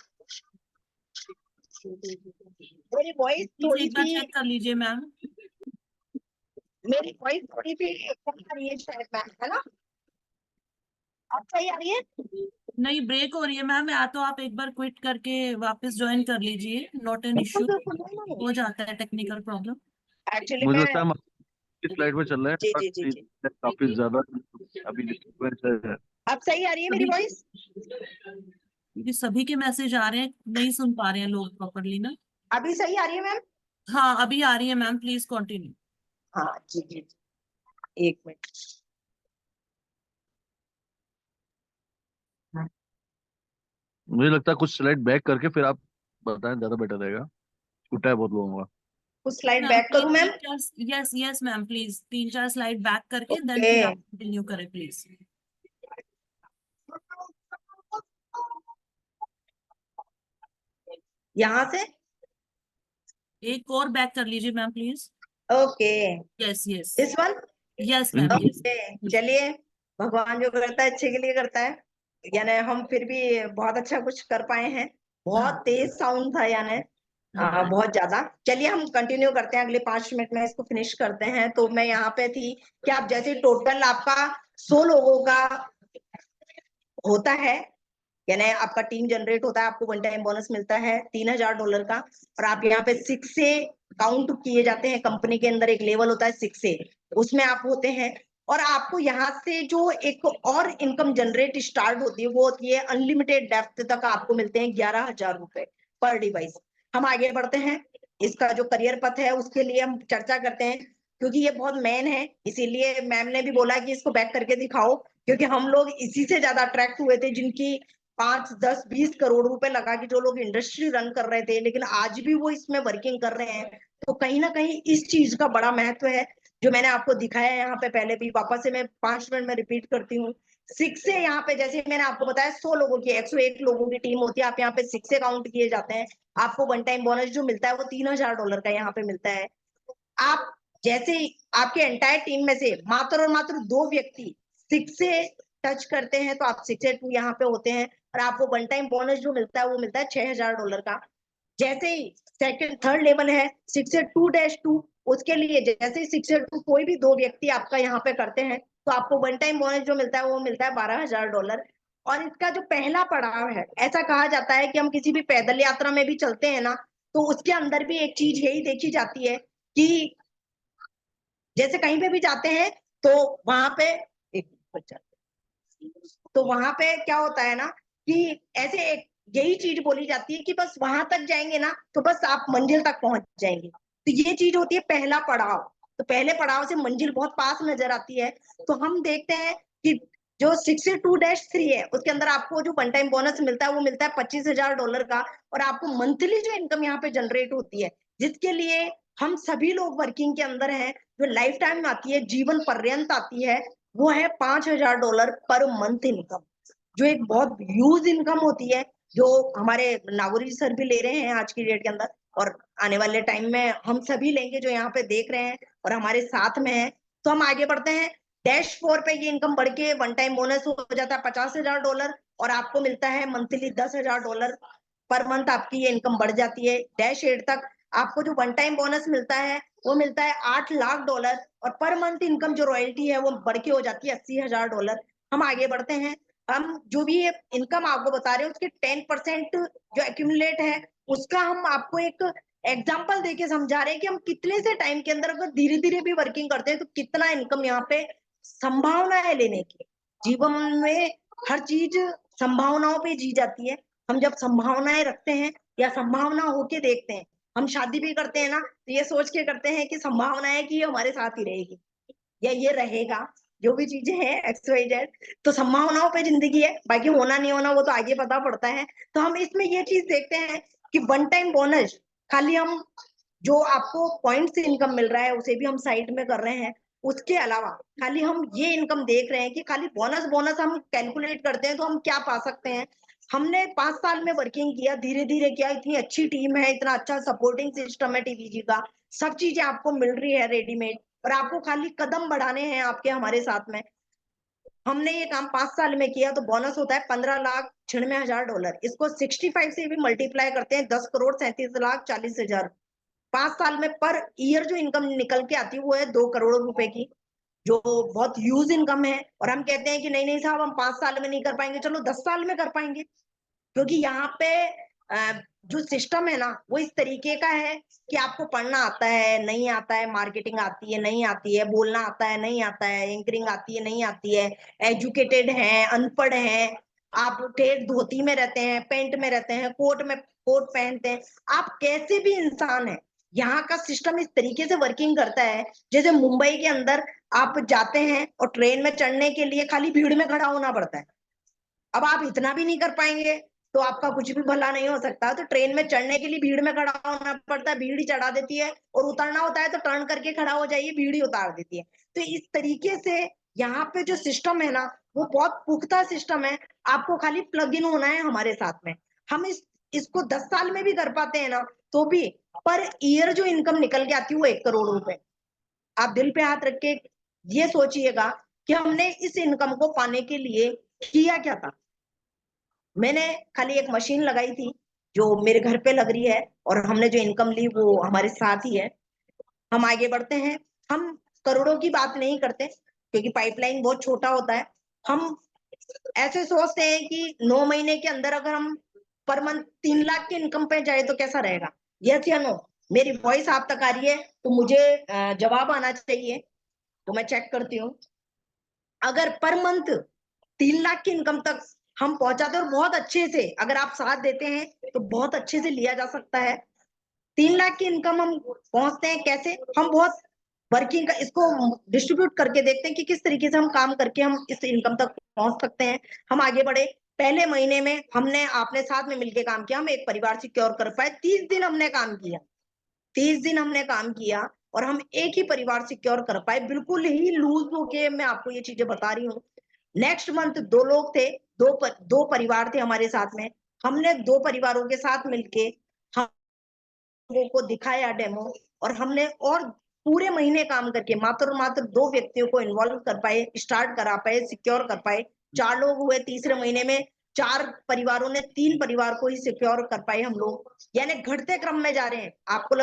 मेरी वॉइस प्लीज थोड़ी एक बार सी, चेक कर लीजिए मैम। मेरी वॉइस थोड़ी सी कम आ रही है शायद मैम, है ना? अब सही आ रही है? नहीं, ब्रेक हो रही है मैम। या तो आप एक बार क्विट करके वापस ज्वाइन कर लीजिए, नॉट एन इश्यू। हो जाता है टेक्निकल प्रॉब्लम। एक्चुअली मुझे मैं, लगता है हम इस स्लाइड पे चल रहे जी हैं, जी जी जी, काफी ज्यादा अभी डिस्टर्बेंस है। अब सही आ रही है मेरी अभी वॉइस? क्योंकि सभी के मैसेज आ रहे हैं, नहीं सुन पा रहे हैं लोग प्रॉपरली ना। अभी सही आ रही है मैम? हाँ अभी आ रही है मैम, प्लीज कंटिन्यू। हाँ जी जी जी, 1 मिनट। मुझे लगता है कुछ स्लाइड बैक करके फिर आप बताएं, ज्यादा बेटर रहेगा। छूटा है बहुत लोगों का। कुछ स्लाइड मैम बैक करूं मैम? तीन चार, yes yes ma'am, please 3-4 slide back करके देन ओके, फिर आप कंटिन्यू करें प्लीज। यहाँ से। एक और बैक कर लीजिए ma'am please. Okay, yes yes. This one. Yes ma'am yes. Okay, चलिए, भगवान जो करता है अच्छे के लिए करता है। यानी हम फिर भी बहुत अच्छा कुछ कर पाए हैं। बहुत हाँ तेज साउंड था यानी, हाँ बहुत ज्यादा। चलिए हम कंटिन्यू करते हैं, अगले 5 मिनट में इसको फिनिश करते हैं। तो मैं यहाँ पे थी कि आप जैसे टोटल आपका 100 लोगों का होता है, यानी आपका टीम जनरेट होता है, आपको वन टाइम बोनस मिलता है $3,000 का। और आप यहाँ पे 6 से काउंट किए जाते हैं। कंपनी के अंदर एक लेवल होता है 6 से, उसमें आप होते हैं। और आपको यहाँ से जो एक और इनकम जनरेट स्टार्ट होती है वो होती है अनलिमिटेड डेप्थ तक आपको मिलते हैं $11,000 पर डिवाइस। हम आगे बढ़ते हैं। इसका जो करियर पथ है उसके लिए हम चर्चा करते हैं, क्योंकि ये बहुत मेन है, इसीलिए मैम ने भी बोला कि इसको बैक करके दिखाओ, क्योंकि हम लोग इसी से ज्यादा अट्रैक्ट हुए थे जिनकी 5, 10, 20 करोड़ रुपए लगा के जो लोग इंडस्ट्री रन कर रहे थे, लेकिन आज भी वो इसमें वर्किंग कर रहे हैं। तो कहीं ना कहीं इस चीज का बड़ा महत्व है जो मैंने आपको दिखाया है यहाँ पे पहले भी। वापस से मैं 5 मिनट में रिपीट करती हूँ। 6 से यहाँ पे जैसे मैंने आपको बताया 100 लोगों की 101 लोगों की टीम होती है, आप यहाँ पे 6 से काउंट किए जाते हैं। आपको वन टाइम बोनस जो मिलता है वो $3,000 का यहाँ पे मिलता है। आप जैसे ही आपके एंटायर टीम में से मात्र और मात्र 2 व्यक्ति 6 से टच करते हैं तो आप 6 से 2 यहाँ पे होते हैं, और आपको वन टाइम बोनस जो मिलता है वो मिलता है $6,000 का। जैसे ही सेकंड थर्ड लेवल है 6 से 2-2, उसके लिए जैसे ही 6 से 2 कोई भी 2 व्यक्ति आपका यहाँ पे करते हैं तो आपको वन टाइम बोनस जो मिलता है वो मिलता है $12,000। और इसका जो पहला पड़ाव है, ऐसा कहा जाता है कि हम किसी भी पैदल यात्रा में भी चलते हैं ना, तो उसके अंदर भी एक चीज यही देखी जाती है कि जैसे कहीं पे भी जाते हैं तो वहां पे एक बच्चा, तो वहां पे क्या होता है ना कि ऐसे एक यही चीज बोली जाती है कि बस वहां तक जाएंगे ना तो बस आप मंजिल तक पहुंच जाएंगे। तो ये चीज होती है पहला पड़ाव। तो पहले पड़ाव से मंजिल बहुत पास नजर आती है। तो हम देखते हैं कि जो 62-3 है उसके अंदर आपको जो वन टाइम बोनस मिलता है वो मिलता है $25,000 का, और आपको मंथली जो इनकम यहाँ पे जनरेट होती है, जिसके लिए हम सभी लोग वर्किंग के अंदर हैं, जो लाइफ टाइम आती है, जीवन पर्यंत आती है, वो है $5,000 पर मंथ इनकम, जो एक बहुत ह्यूज इनकम होती है, जो हमारे नागौरी सर भी ले रहे हैं आज की डेट के अंदर, और आने वाले टाइम में हम सभी लेंगे जो यहाँ पे देख रहे हैं और हमारे साथ में है। तो हम आगे बढ़ते हैं। डैश 4 पे ये इनकम बढ़ के वन टाइम बोनस हो जाता है $50,000, और आपको मिलता है मंथली $10,000 पर मंथ, आपकी ये इनकम बढ़ जाती है। डैश 8 तक आपको जो वन टाइम बोनस मिलता है वो मिलता है $8 लाख, और पर मंथ इनकम जो रॉयल्टी है वो बढ़ के हो जाती है $80,000। हम आगे बढ़ते हैं। हम जो भी इनकम आपको बता रहे हैं उसके 10% जो एक्यूमुलेट है उसका हम आपको एक एग्जाम्पल देके समझा रहे हैं कि हम कितने से टाइम के अंदर अगर धीरे धीरे भी वर्किंग करते हैं तो कितना इनकम यहाँ पे संभावना है लेने की। जीवन में हर चीज संभावनाओं पे जी जाती है। हम जब संभावनाएं रखते हैं या संभावना होके देखते हैं, हम शादी भी करते हैं ना तो ये सोच के करते हैं कि संभावना है कि ये हमारे साथ ही रहेगी या ये रहेगा, जो भी चीजें हैं XYZ, तो संभावनाओं पे जिंदगी है, बाकी होना नहीं होना वो तो आगे पता पड़ता है। तो हम इसमें ये चीज देखते हैं कि वन टाइम बोनस खाली हम जो आपको पॉइंट से इनकम मिल रहा है उसे भी हम साइड में कर रहे हैं, उसके अलावा खाली हम ये इनकम देख रहे हैं कि खाली बोनस बोनस हम कैलकुलेट करते हैं तो हम क्या पा सकते हैं। हमने 5 साल में वर्किंग किया, धीरे धीरे किया, इतनी अच्छी टीम है, इतना अच्छा सपोर्टिंग सिस्टम है TVG का, सब चीजें आपको मिल रही है रेडीमेड, और आपको खाली कदम बढ़ाने हैं आपके हमारे साथ में। हमने ये काम 5 साल में किया तो बोनस होता है $15,96,000। इसको 65 से भी मल्टीप्लाई करते हैं, 10,37,40,000। 5 साल में पर ईयर जो इनकम निकल के आती है वो है 2 करोड़ रुपए की, जो बहुत ह्यूज इनकम है। और हम कहते हैं कि नहीं नहीं साहब हम 5 साल में नहीं कर पाएंगे, चलो 10 साल में कर पाएंगे, क्योंकि यहाँ पे जो सिस्टम है ना वो इस तरीके का है कि आपको पढ़ना आता है नहीं आता है, मार्केटिंग आती है नहीं आती है, बोलना आता है नहीं आता है, एंकरिंग आती है नहीं आती है, एजुकेटेड हैं अनपढ़ हैं, आप ठेठ धोती में रहते हैं, पेंट में रहते हैं, कोट पहनते हैं, आप कैसे भी इंसान है, यहाँ का सिस्टम इस तरीके से वर्किंग करता है। जैसे मुंबई के अंदर आप जाते हैं और ट्रेन में चढ़ने के लिए खाली भीड़ में खड़ा होना पड़ता है। अब आप इतना भी नहीं कर पाएंगे तो आपका कुछ भी भला नहीं हो सकता। तो ट्रेन में चढ़ने के लिए भीड़ में खड़ा होना पड़ता है, भीड़ ही चढ़ा देती है, और उतरना होता है तो टर्न करके खड़ा हो जाइए, भीड़ ही उतार देती है। तो इस तरीके से यहाँ पे जो सिस्टम है ना वो बहुत पुख्ता सिस्टम है, आपको खाली प्लग इन होना है हमारे साथ में। हम इसको 10 साल में भी कर पाते हैं ना तो भी पर ईयर जो इनकम निकल के आती है वो 1 करोड़ रुपए। आप दिल पे हाथ रख के ये सोचिएगा कि हमने इस इनकम को पाने के लिए किया क्या था। मैंने खाली एक मशीन लगाई थी जो मेरे घर पे लग रही है, और हमने जो इनकम ली वो हमारे साथ ही है। हम आगे बढ़ते हैं। हम करोड़ों की बात नहीं करते क्योंकि पाइपलाइन बहुत छोटा होता है। हम ऐसे सोचते हैं कि 9 महीने के अंदर अगर हम पर मंथ 3 लाख की इनकम पे जाए तो कैसा रहेगा। यस या नो? मेरी वॉइस आप तक आ रही है तो मुझे जवाब आना चाहिए, तो मैं चेक करती हूँ। अगर पर मंथ 3 लाख की इनकम तक हम पहुंचाते और बहुत अच्छे से अगर आप साथ देते हैं तो बहुत अच्छे से लिया जा सकता है। 3 लाख की इनकम हम पहुंचते हैं कैसे? हम बहुत वर्किंग का इसको डिस्ट्रीब्यूट करके देखते हैं कि किस तरीके से हम काम करके हम इस इनकम तक पहुंच सकते हैं। हम आगे बढ़े। पहले महीने में हमने आपने साथ में मिलकर काम किया, हम एक परिवार सिक्योर कर पाए। 30 दिन हमने काम किया, 30 दिन हमने काम किया और हम एक ही परिवार सिक्योर कर पाए, बिल्कुल ही लूज होके मैं आपको ये चीजें बता रही हूँ। नेक्स्ट मंथ 2 लोग थे, दो परिवार थे हमारे साथ में। हमने 2 परिवारों के साथ मिलके हम लोगों को दिखाया डेमो, और हमने और पूरे महीने काम करके मात्र और मात्र 2 व्यक्तियों को इन्वॉल्व कर पाए, स्टार्ट करा पाए, सिक्योर कर पाए। 4 लोग हुए तीसरे महीने में, 4 परिवारों ने 3 परिवार को ही सिक्योर कर पाए हम लोग, यानी घटते क्रम में जा रहे हैं। आपको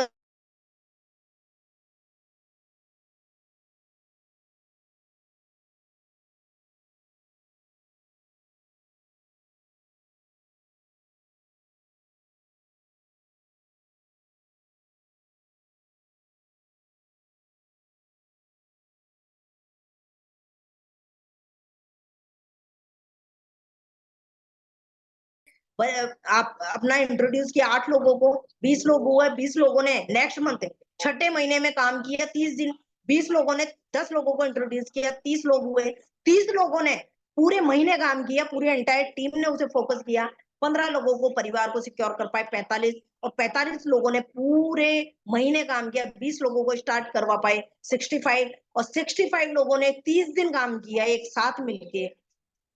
आप अपना इंट्रोड्यूस किया 8 लोगों को, 20 लोग हुए, 20 लोगों ने नेक्स्ट मंथ छठे महीने में काम किया 30 दिन, 20 लोगों ने 10 लोगों को इंट्रोड्यूस किया, 30 लोग हुए, 30 लोगों ने पूरे महीने काम किया, पूरी एंटायर टीम ने उसे फोकस किया, 15 लोगों को परिवार को सिक्योर कर पाए, 45 लोगों ने पूरे महीने काम किया, 20 लोगों को स्टार्ट करवा पाए, 65 और 65 लोगों ने 30 दिन काम किया एक साथ मिलके,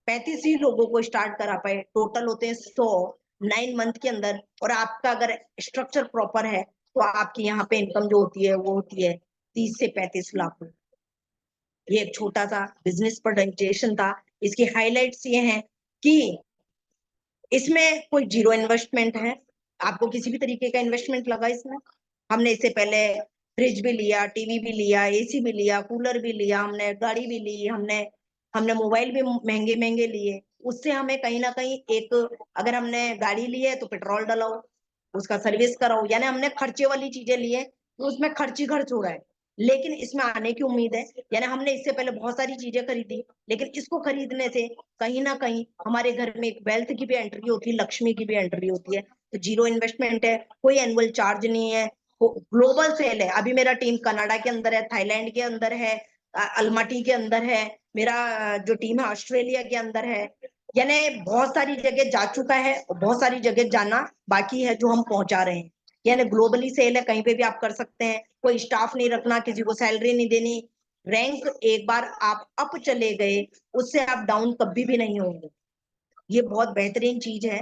35 ही लोगों को स्टार्ट करा पाए, टोटल होते हैं 100 9 मंथ के अंदर। और आपका अगर स्ट्रक्चर प्रॉपर है तो आपकी यहाँ पे इनकम जो होती है वो होती है 30 से 35 लाख। ये एक छोटा सा बिजनेस प्रेजेंटेशन था। इसकी हाइलाइट्स ये हैं कि इसमें कोई जीरो इन्वेस्टमेंट है, आपको किसी भी तरीके का इन्वेस्टमेंट लगा इसमें। हमने इससे पहले फ्रिज भी लिया, टीवी भी लिया, एसी भी लिया, कूलर भी लिया, हमने गाड़ी भी ली, हमने हमने मोबाइल भी महंगे महंगे लिए। उससे हमें कहीं ना कहीं एक, अगर हमने गाड़ी ली है तो पेट्रोल डलाओ, उसका सर्विस कराओ, यानी हमने खर्चे वाली चीजें ली है तो उसमें खर्च ही खर्च हो रहा है। लेकिन इसमें आने की उम्मीद है, यानी हमने इससे पहले बहुत सारी चीजें खरीदी, लेकिन इसको खरीदने से कहीं ना कहीं हमारे घर में एक वेल्थ की भी एंट्री होती है, लक्ष्मी की भी एंट्री होती है। तो जीरो इन्वेस्टमेंट है, कोई एनुअल चार्ज नहीं है, ग्लोबल सेल है। अभी मेरा टीम कनाडा के अंदर है, थाईलैंड के अंदर है, अल्माटी के अंदर है, मेरा जो टीम है ऑस्ट्रेलिया के अंदर है, यानी बहुत सारी जगह जा चुका है और बहुत सारी जगह जाना बाकी है जो हम पहुंचा रहे हैं। यानी ग्लोबली सेल है, कहीं पे भी आप कर सकते हैं, कोई स्टाफ नहीं रखना, किसी को सैलरी नहीं देनी। रैंक एक बार आप अप चले गए, उससे आप डाउन कभी भी नहीं होंगे। ये बहुत बेहतरीन चीज है,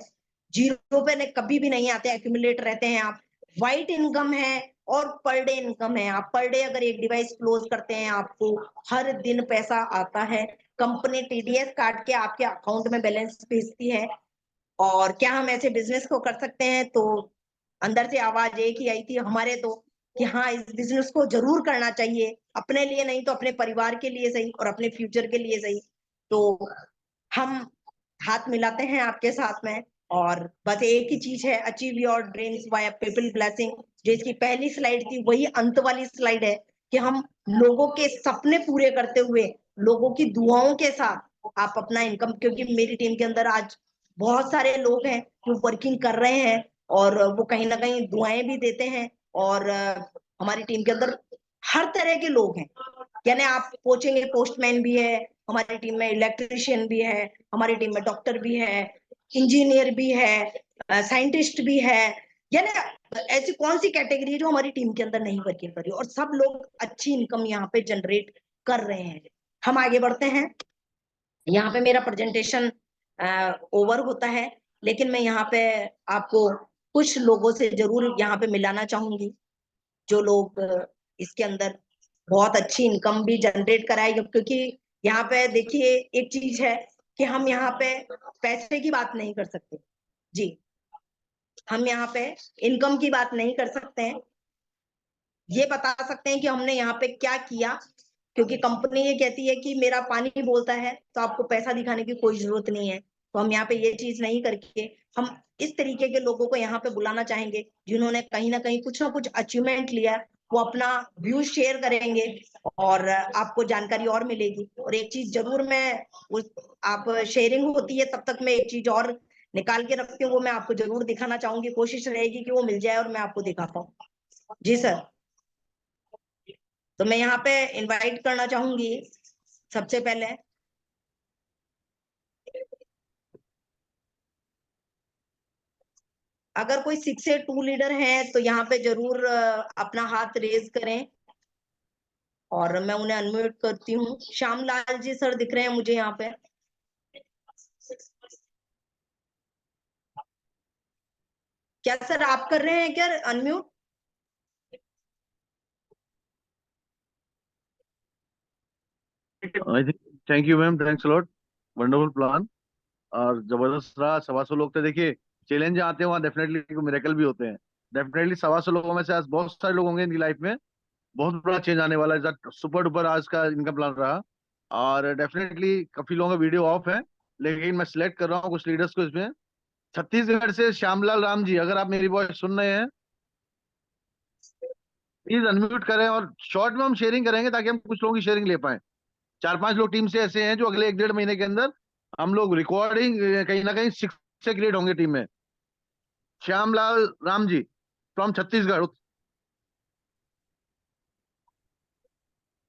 जीरो पे कभी भी नहीं आते, एक्यूमुलेट रहते हैं आप। वाइट इनकम है और पर डे इनकम है। आप पर डे अगर एक डिवाइस क्लोज करते हैं आपको हर दिन पैसा आता है, कंपनी टीडीएस काट के आपके अकाउंट में बैलेंस भेजती है। और क्या हम ऐसे बिजनेस को कर सकते हैं? तो अंदर से आवाज एक ही आई थी हमारे तो, कि हाँ इस बिजनेस को जरूर करना चाहिए, अपने लिए नहीं तो अपने परिवार के लिए सही और अपने फ्यूचर के लिए सही। तो हम हाथ मिलाते हैं आपके साथ में, और बस एक ही चीज है, achieve your dreams by people blessing. जो इसकी पहली स्लाइड थी वही अंत वाली स्लाइड है, कि हम लोगों के सपने पूरे करते हुए, लोगों की दुआओं के साथ आप अपना इनकम, क्योंकि मेरी टीम के अंदर आज बहुत सारे लोग हैं जो वर्किंग कर रहे हैं और वो कहीं ना कहीं दुआएं भी देते हैं। और हमारी टीम के अंदर हर तरह के लोग हैं, यानी आप पूछेंगे पोस्टमैन भी है हमारी टीम में, इलेक्ट्रिशियन भी है हमारी टीम में, डॉक्टर भी है, इंजीनियर भी है, साइंटिस्ट भी है। यानी ऐसी कौन सी कैटेगरी है जो हमारी टीम के अंदर नहीं वर्किंग कर रही, और सब लोग अच्छी इनकम यहाँ पे जनरेट कर रहे हैं। हम आगे बढ़ते हैं। यहाँ पे मेरा प्रेजेंटेशन ओवर होता है, लेकिन मैं यहाँ पे आपको कुछ लोगों से जरूर यहाँ पे मिलाना चाहूंगी, जो लोग इसके अंदर बहुत अच्छी इनकम भी जनरेट कराएंगे। क्योंकि यहाँ पे देखिए एक चीज है कि हम यहाँ पे पैसे की बात नहीं कर सकते जी, हम यहाँ पे इनकम की बात नहीं कर सकते हैं, ये बता सकते हैं कि हमने यहाँ पे क्या किया। क्योंकि कंपनी ये कहती है कि मेरा पानी बोलता है तो आपको पैसा दिखाने की कोई जरूरत नहीं है, तो हम यहाँ पे ये चीज नहीं करके हम इस तरीके के लोगों को यहाँ पे बुलाना चाहेंगे जिन्होंने कहीं ना कुछ अचीवमेंट लिया है। वो अपना व्यू शेयर करेंगे और आपको जानकारी और मिलेगी। और एक चीज जरूर मैं उस, आप शेयरिंग होती है तब तक मैं एक चीज और निकाल के रखती हूँ, वो मैं आपको जरूर दिखाना चाहूंगी, कोशिश रहेगी कि वो मिल जाए और मैं आपको दिखा पाऊँ। जी सर। तो मैं यहाँ पे इनवाइट करना चाहूंगी सबसे पहले, अगर कोई 6 से 2 लीडर हैं तो यहाँ पे जरूर अपना हाथ रेज करें और मैं उन्हें अनम्यूट करती हूँ। श्याम लाल जी सर दिख रहे हैं मुझे यहाँ पे, क्या सर आप कर रहे हैं क्या unmute? I think, thank you ma'am, thanks lot, wonderful plan. और जबरदस्त रहा, 125 लोग थे। देखिए, चैलेंज आते हैं वहाँ डेफिनेटली मिरेकल भी होते हैं। डेफिनेटली 125 लोगों में से आज बहुत सारे लोग होंगे इनकी लाइफ में, बहुत बड़ा चेंज आने वाला है। सुपर डुपर आज का इनका प्लान रहा। और डेफिनेटली काफी लोगों का वीडियो ऑफ है, लेकिन मैं सिलेक्ट कर रहा हूँ कुछ लीडर्स को इसमें। छत्तीसगढ़ से श्यामलाल राम जी, अगर आप मेरी वॉइस सुन रहे हैं, प्लीज अनम्यूट करें। और शॉर्ट में हम शेयरिंग करेंगे ताकि हम कुछ लोगों की शेयरिंग ले पाए। 4-5 लोग टीम से ऐसे हैं जो अगले 1-1.5 महीने के अंदर हम लोग रिकॉर्डिंग कहीं ना कहीं सिक्स से क्रिएट होंगे टीम में। श्यामलाल राम जी फ्रॉम छत्तीसगढ़,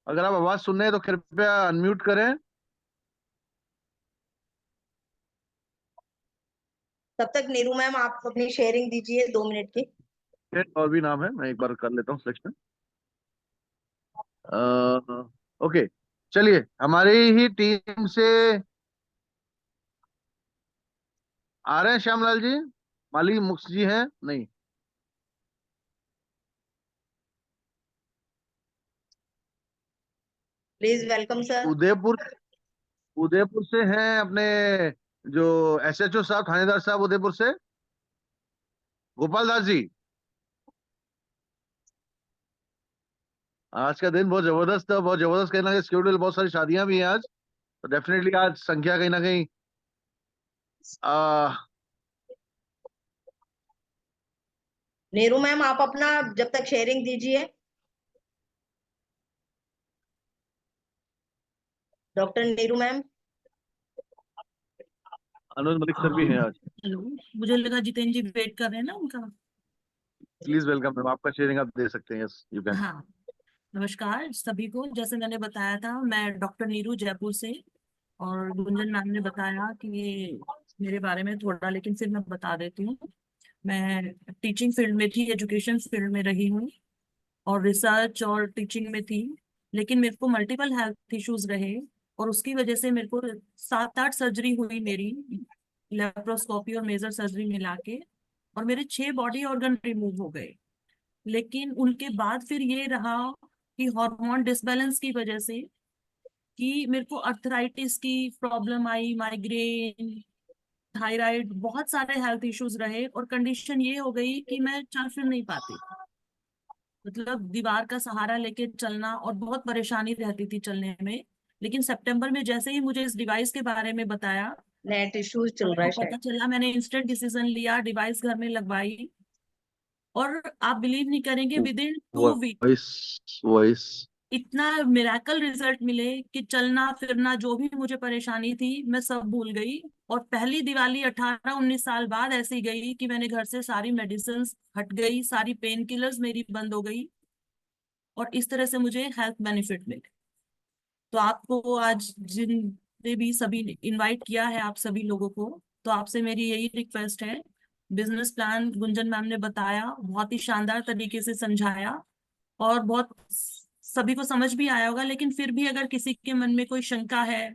अगर आप आवाज सुन रहे हैं तो कृपया अनम्यूट करें। तब तक नीरू मैम आप अपनी शेयरिंग दीजिए 2 मिनट की। और भी नाम है, मैं एक बार कर लेता हूँ सिलेक्शन। ओके, चलिए हमारी ही टीम से आ रहे हैं श्यामलाल जी, माली मुक्स जी हैं नहीं? Please welcome sir. Udaipur, Udaipur से हैं अपने जो एसएचओ साहब, थानेदार साहब उदयपुर से, गोपाल दास जी। आज का दिन बहुत जबरदस्त है, बहुत जबरदस्त कहना है, शेड्यूल बहुत सारी शादियां भी हैं आज, तो डेफिनेटली आज संख्या कहीं ना कहीं आ, नीरू मैम आप अपना जब तक शेयरिंग दीजिए। Doctor Neeru ma'am. Anuj Malik sir भी हाँ, हैं आज। हेलो। मुझे लगा जितेंद्र जी वेट कर रहे हैं ना उनका। प्लीज वेलकम मैम, आपका शेयरिंग आप दे सकते हैं, यस यू कैन। हाँ, नमस्कार सभी को। जैसे मैंने बताया था, मैं डॉक्टर नीरू जयपुर से। और गुंजन मैम ने बताया कि ये मेरे बारे में थोड़ा, लेकिन फिर मैं बता देती हूँ। मैं टीचिंग फील्ड में थी, एजुकेशन फील्ड में रही हूँ, और रिसर्च और टीचिंग में थी। लेकिन मेरे को मल्टीपल हेल्थ इश्यूज रहे, और उसकी वजह से मेरे को 7-8 सर्जरी हुई मेरी, लेप्रोस्कोपी और मेजर सर्जरी मिला के। और मेरे 6 बॉडी ऑर्गन रिमूव हो गए। लेकिन उनके बाद फिर ये रहा कि हार्मोन डिसबैलेंस की वजह से कि मेरे को अर्थराइटिस की प्रॉब्लम आई, माइग्रेन, थायराइड, बहुत सारे हेल्थ इश्यूज रहे, और कंडीशन ये हो गई कि मैं चल फिर नहीं पाती। मतलब दीवार का सहारा लेके चलना, और बहुत परेशानी रहती थी चलने में। लेकिन सितंबर में जैसे ही मुझे इस डिवाइस के बारे में बताया, नेट इश्यूज और चल मेरे रहा को है शायद। पता चला, मैंने इंस्टेंट डिसीजन लिया, डिवाइस घर में लगवाई। और आप बिलीव नहीं करेंगे, with in 2 week voice, voice. इतना मिराकल रिजल्ट मिले कि चलना फिरना, जो भी मुझे परेशानी थी, मैं सब भूल गई। और पहली दिवाली 18-19 साल बाद ऐसी गई कि मैंने घर से सारी मेडिसिन हट गई, सारी पेन किलर्स मेरी बंद हो गई, और इस तरह से मुझे हेल्थ बेनिफिट मिले। तो आपको आज जिनने भी सभी इनवाइट किया है, आप सभी लोगों को, तो आपसे मेरी यही रिक्वेस्ट है। बिजनेस प्लान गुंजन मैम ने बताया, बहुत ही शानदार तरीके से समझाया, और बहुत सभी को समझ भी आया होगा। लेकिन फिर भी अगर किसी के मन में कोई शंका है,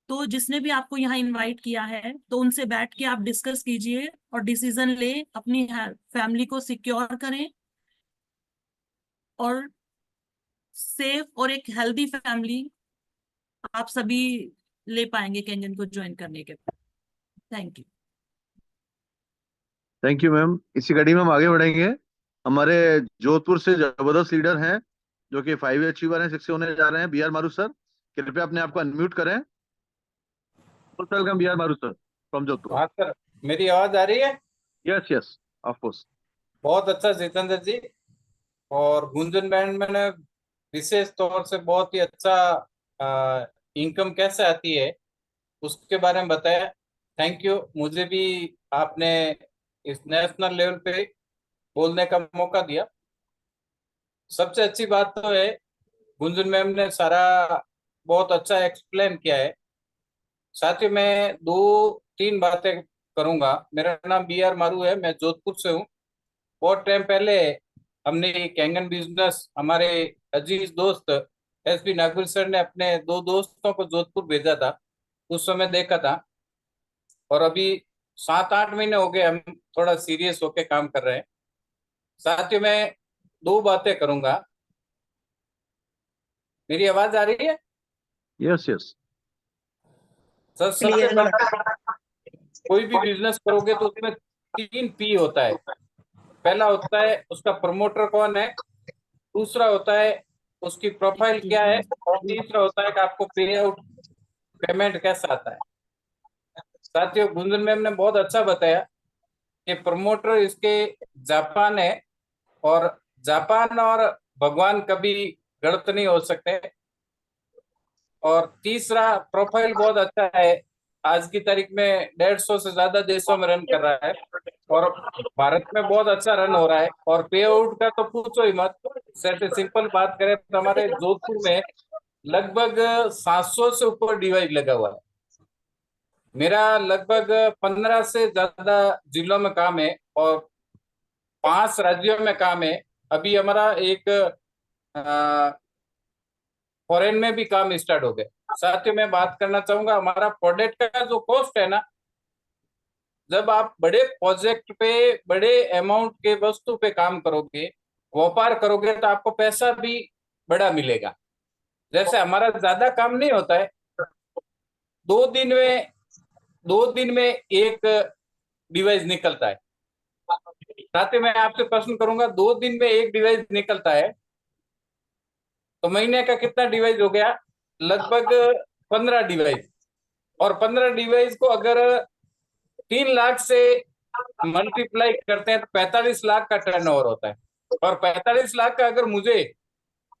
तो जिसने भी आपको यहाँ इनवाइट किया है, तो उनसे बैठ के आप डिस्कस कीजिए और डिसीजन ले, अपनी फैमिली को सिक्योर करें, और सेफ और एक हेल्दी फैमिली आप सभी ले पाएंगे कैंजन को ज्वाइन करने के बाद। Thank you. Thank you ma'am. इसी कड़ी में हम आगे बढ़ेंगे। हमारे जोधपुर से जबरदस्त लीडर हैं, जो कि 5 अचीवर हैं, 6 होने जा रहे हैं, बी आर मारू सर। कृपया अपने आप को अनम्यूट करें। वेलकम बी आर मारू सर फ्रॉम जोधपुर। हाँ सर, मेरी आवाज आ रही है? Yes yes, of course. बहुत अच्छा जितेंद्र जी। और गुंजन बैंड मैंने विशेष तौर से बहुत ही अच्छा इनकम कैसे आती है उसके बारे में बताया। Thank you. मुझे भी आपने इस नेशनल लेवल पे बोलने का मौका दिया। सबसे अच्छी बात तो है, गुंजन मैम ने सारा बहुत अच्छा एक्सप्लेन किया है। साथ ही मैं दो तीन बातें करूंगा। मेरा नाम बी आर मारू है, मैं जोधपुर से हूँ। बहुत टाइम पहले हमने ये कैंगन बिजनेस, हमारे अजीज दोस्त एस पी नागपुर सर ने अपने दो दोस्तों को जोधपुर भेजा था, उस समय देखा था। और अभी 7-8 महीने हो गए हम थोड़ा सीरियस होके काम कर रहे हैं। साथ ही मैं दो बातें करूंगा। मेरी आवाज आ रही है? Yes yes. सर सबसे क्लियर। बड़ा, कोई भी बिजनेस करोगे तो उसमें 3 P होता है। पहला होता है उसका प्रमोटर कौन है, दूसरा होता है उसकी प्रोफाइल क्या है, और तीसरा होता है कि आपको पे आउट पेमेंट कैसा आता है। साथियों, गुंजन मैम ने बहुत अच्छा बताया कि प्रमोटर इसके जापान है, और जापान और भगवान कभी गलत नहीं हो सकते। और तीसरा प्रोफाइल बहुत अच्छा है, आज की तारीख में 150 से ज्यादा देशों में रन कर रहा है, और भारत में बहुत अच्छा रन हो रहा है। और पे आउट का तो पूछो ही मत। सबसे सिंपल बात करें तो हमारे जोधपुर में लगभग 700 से ऊपर डिवाइस लगा हुआ है। मेरा लगभग 15 से ज्यादा जिलों में काम है और 5 राज्यों में काम है। अभी हमारा एक फॉरेन में भी काम स्टार्ट हो गया। साथियों, मैं बात करना चाहूंगा, हमारा प्रोडक्ट का जो कॉस्ट है ना, जब आप बड़े प्रोजेक्ट पे बड़े अमाउंट के वस्तु पे काम करोगे, व्यापार करोगे, तो आपको पैसा भी बड़ा मिलेगा। जैसे हमारा ज्यादा काम नहीं होता है, 2 दिन में 2 दिन में एक डिवाइस निकलता है। साथ ही मैं आपसे प्रश्न करूंगा, 2 दिन में एक डिवाइस निकलता है, तो महीने का कितना डिवाइस हो गया? लगभग 15 डिवाइस। और 15 डिवाइस को अगर 3 लाख से मल्टीप्लाई करते हैं तो 45 लाख का टर्नओवर होता है। और 45 लाख का अगर मुझे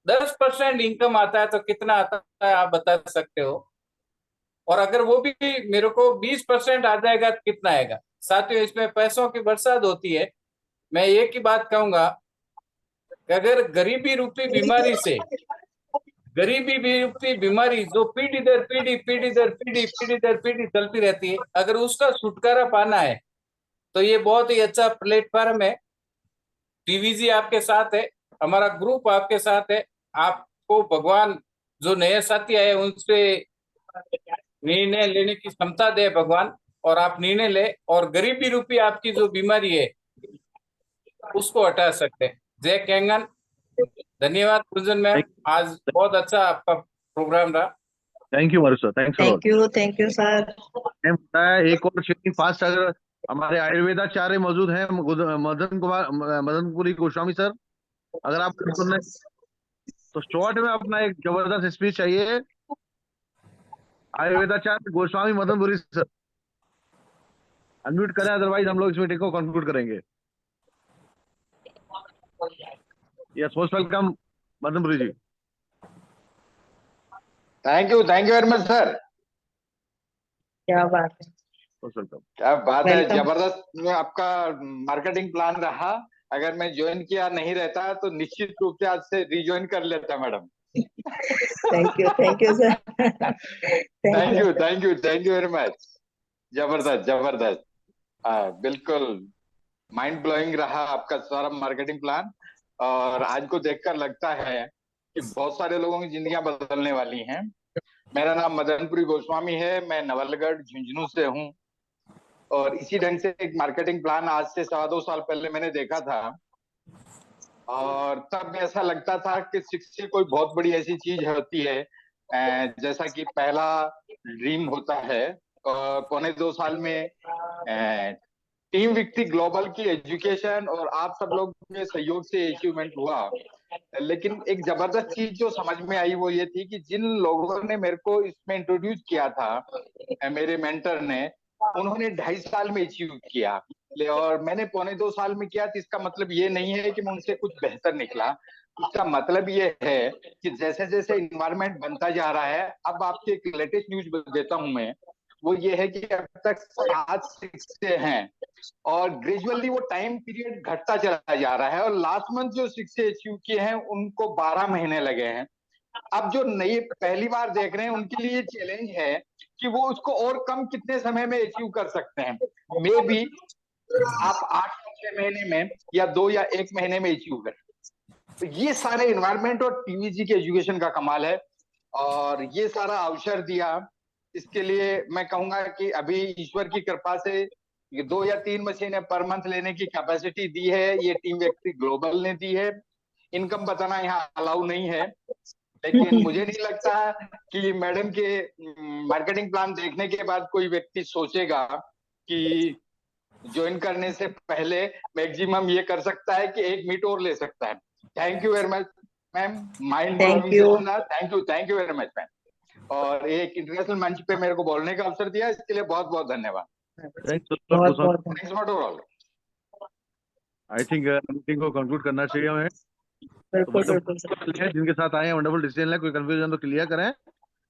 10% इनकम आता है तो कितना आता है आप बता सकते हो? और अगर वो भी मेरे को 20% आ जाएगा तो कितना आएगा? साथियों, इसमें पैसों की बरसात होती है। मैं एक ही बात कहूंगा कि अगर गरीबी भी रूपी बीमारी जो पीढ़ी दर पीढ़ी पीढ़ी दर पीढ़ी पीढ़ी दर पीढ़ी चलती रहती है, अगर उसका छुटकारा पाना है तो ये बहुत ही अच्छा प्लेटफॉर्म है। टीवीजी आपके साथ है, हमारा ग्रुप आपके साथ है। आपको भगवान जो नए साथी आए उनसे निर्णय लेने की क्षमता दे भगवान, और आप निर्णय ले और गरीबी रूपी आपकी जो बीमारी है उसको हटा सकते हैं। जय केंगन। धन्यवाद गुंजन मैम, आज बहुत अच्छा आपका प्रोग्राम रहा। थैंक यू मारू sir, thanks a lot. Thank you sir. Ma'am बताया एक और शेयरिंग फास्ट, अगर हमारे आयुर्वेदाचार्य मौजूद हैं, मदनपुरी गोस्वामी सर, अगर आप सुन रहे हैं, तो शॉर्ट में अपना एक जबरदस्त स्पीच चाहिए। आयुर्वेदाचार्य गोस्वामी मदनपुरी सर, अनम्यूट करें, अदरवाइज हम लोग इस मीटिंग को कंक्लूड करेंगे। Yes, most welcome Madanpuri ji. Thank you very much sir. क्या बात है, मोस्ट वेलकम। क्या बात है, वेलकम। जबरदस्त आपका मार्केटिंग प्लान रहा। अगर मैं ज्वाइन किया नहीं रहता तो निश्चित रूप से आज से रिज्वाइन कर लेता madam. Thank you sir. Thank you very much. जबरदस्त जबरदस्त। हाँ बिल्कुल, माइंड ब्लोइंग रहा आपका सारा मार्केटिंग प्लान। और आज को देखकर लगता है कि बहुत सारे लोगों की जिंदगियां बदलने वाली हैं। मेरा नाम मदनपुरी गोस्वामी है, मैं नवलगढ़ झुंझुनू से हूँ। और इसी ढंग से एक मार्केटिंग प्लान आज से 2.25 साल पहले मैंने देखा था। और तब ऐसा लगता था कि शिक्षा कोई बहुत बड़ी ऐसी चीज होती है, जैसा कि पहला ड्रीम होता है। और 2.25 साल में टीम विकसित ग्लोबल की एजुकेशन और आप सब लोग के सहयोग से अचीवमेंट हुआ। लेकिन एक जबरदस्त चीज जो समझ में आई वो ये थी कि जिन लोगों ने मेरे को इसमें इंट्रोड्यूस किया था, मेरे मेंटर ने, उन्होंने 2.5 साल में अचीव किया। और मैंने 2.25 साल में किया, तो इसका मतलब ये नहीं है कि मैं उनसे कुछ बेहतर निकला। इसका मतलब ये है कि जैसे जैसे इन्वायरमेंट बनता जा रहा है, अब आपको एक लेटेस्ट न्यूज देता हूं मैं, वो ये है कि अब तक 7 शिक्षे हैं और ग्रेजुअली वो टाइम पीरियड घटता चला जा रहा है। और लास्ट मंथ जो शिक्षे अचीव किए हैं उनको 12 महीने लगे हैं। अब जो नए पहली बार देख रहे हैं उनके लिए चैलेंज है कि वो उसको और कम कितने समय में अचीव कर सकते हैं। मे बी आप 8 से 6 महीने में या 2 या 1 महीने में अचीव करें। तो ये सारे इन्वायरमेंट और टीवीजी के एजुकेशन का कमाल है और ये सारा अवसर दिया। इसके लिए मैं कहूंगा कि अभी ईश्वर की कृपा से ये 2 या 3 मशीनें पर मंथ लेने की कैपेसिटी दी है, ये टीम व्यक्ति ग्लोबल ने दी है। इनकम बताना यहाँ अलाउ नहीं है, लेकिन मुझे नहीं लगता कि मैडम के मार्केटिंग प्लान देखने के बाद कोई व्यक्ति सोचेगा कि ज्वाइन करने से पहले मैक्सिमम ये कर सकता है कि 1 मीट और ले सकता है। Thank you very much ma'am, mind blowing session था। Thank you very much ma'am. और एक इंटरनेशनल मंच पे मेरे को बोलने का अवसर दिया, इसके लिए बहुत बहुत धन्यवाद। आई थिंक मीटिंग को कंक्लूड करना चाहिए हमें। बिल्कुल जिनके साथ आए हैं वंडरफुल डिसीजन है, कोई कंफ्यूजन तो क्लियर करें।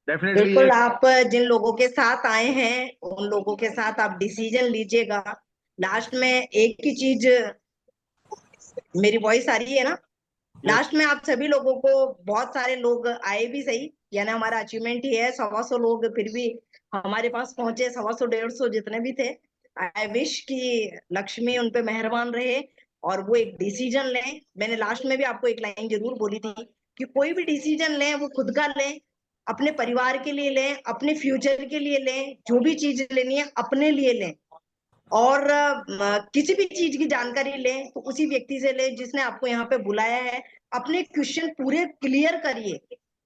डेफिनेटली बिल्कुल, आप जिन लोगों के साथ आए हैं उन लोगों के साथ आप डिसीजन लीजिएगा। लास्ट में एक ही चीज, मेरी वॉइस आ रही है ना? लास्ट में आप सभी लोगों को, बहुत सारे लोग आए भी सही, यानी हमारा अचीवमेंट ही है 125 लोग, फिर भी हमारे पास पहुंचे 125 150 जितने भी थे। आई विश कि लक्ष्मी उन पे मेहरबान रहे और वो एक डिसीजन लें। मैंने लास्ट में भी आपको एक लाइन जरूर बोली थी कि कोई भी डिसीजन लें वो खुद का लें, अपने परिवार के लिए लें, अपने फ्यूचर के लिए लें, जो भी चीज लेनी है अपने लिए लें। और किसी भी चीज की जानकारी लें तो उसी व्यक्ति से लें जिसने आपको यहाँ पे बुलाया है। अपने क्वेश्चन पूरे क्लियर करिए,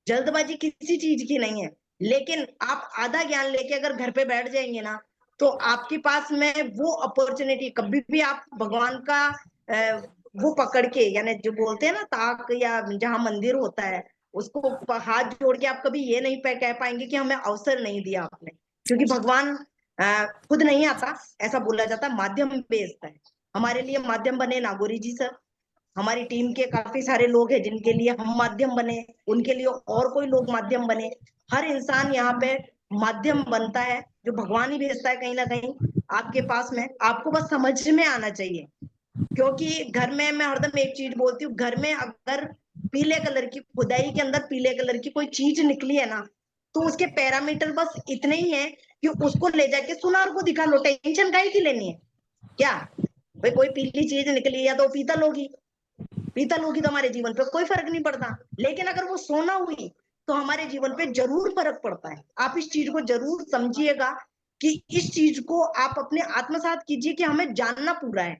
जल्दबाजी किसी चीज की नहीं है। लेकिन आप आधा ज्ञान लेके अगर घर पे बैठ जाएंगे ना, तो आपके पास में वो अपॉर्चुनिटी कभी भी आप भगवान का वो पकड़ के, यानी जो बोलते हैं ना ताक, या जहाँ मंदिर होता है उसको हाथ जोड़ के आप कभी ये नहीं कह पाएंगे कि हमें अवसर नहीं दिया आपने। क्योंकि भगवान खुद नहीं आता, ऐसा बोला जाता है, माध्यम भेजता है। हमारे लिए माध्यम बने नागौरी जी सर, हमारी टीम के काफी सारे लोग हैं जिनके लिए हम माध्यम बने, उनके लिए और कोई लोग माध्यम बने। हर इंसान यहाँ पे माध्यम बनता है, जो भगवान ही भेजता है कहीं ना कहीं आपके पास में। आपको बस समझ में आना चाहिए। क्योंकि घर में मैं हरदम एक चीज बोलती हूँ, घर में अगर पीले कलर की खुदाई के अंदर पीले कलर की कोई चीज निकली है ना, तो उसके पैरामीटर बस इतने ही है कि उसको ले जाके सुनार को दिखा लो, टेंशन काहे की लेनी है क्या। भाई कोई पीली चीज निकली या तो पीतल होगी, पीतल होगी तो हमारे जीवन पे कोई फर्क नहीं पड़ता। लेकिन अगर वो सोना हुई तो हमारे जीवन पे जरूर फर्क पड़ता है। आप इस चीज को जरूर समझिएगा कि इस चीज को आप अपने आत्मसात कीजिए कि हमें जानना पूरा है,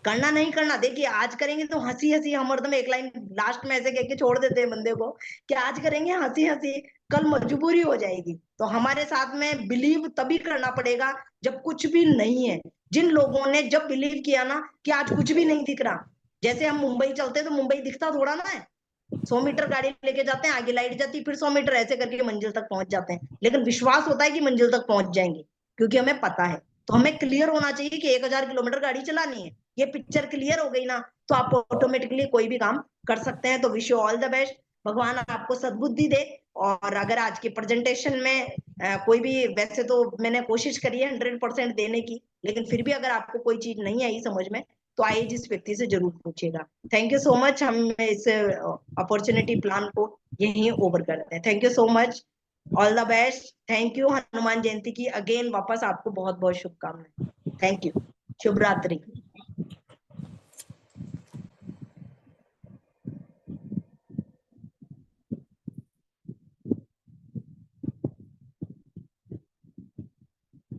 करना नहीं करना। देखिए आज करेंगे तो हंसी हंसी, हम हरदम एक लाइन लास्ट में ऐसे कह के छोड़ देते हैं बंदे को कि आज करेंगे हंसी हंसी, कल मजबूरी हो जाएगी। तो हमारे साथ में बिलीव तभी करना पड़ेगा जब कुछ भी नहीं है। जिन लोगों ने जब बिलीव किया ना कि आज कुछ भी नहीं दिख रहा, जैसे हम मुंबई चलते तो मुंबई दिखता थोड़ा ना है। 100 मीटर गाड़ी लेके जाते हैं, आगे लाइट जाती, फिर 100 मीटर ऐसे करके मंजिल तक पहुंच जाते हैं। लेकिन विश्वास होता है कि मंजिल तक पहुंच जाएंगे, क्योंकि हमें पता है। तो हमें क्लियर होना चाहिए कि 1000 किलोमीटर गाड़ी चलानी है। ये पिक्चर क्लियर हो गई ना, तो आप ऑटोमेटिकली कोई भी काम कर सकते हैं। तो wish you all the best, भगवान आपको सद्बुद्धि दे। और अगर आज की प्रेजेंटेशन में कोई भी, वैसे तो मैंने कोशिश करी है 100% देने की, लेकिन फिर भी अगर आपको कोई चीज नहीं आई समझ में, तो आइए जिस व्यक्ति से जरूर पूछिएगा। Thank you so much. हम इस अपॉर्चुनिटी प्लान को यहीं ओवर करते हैं। Thank you so much, all the best. Thank you. Hanuman Jayanti की अगेन वापस आपको बहुत बहुत शुभकामनाएं। Thank you. शुभ रात्रि।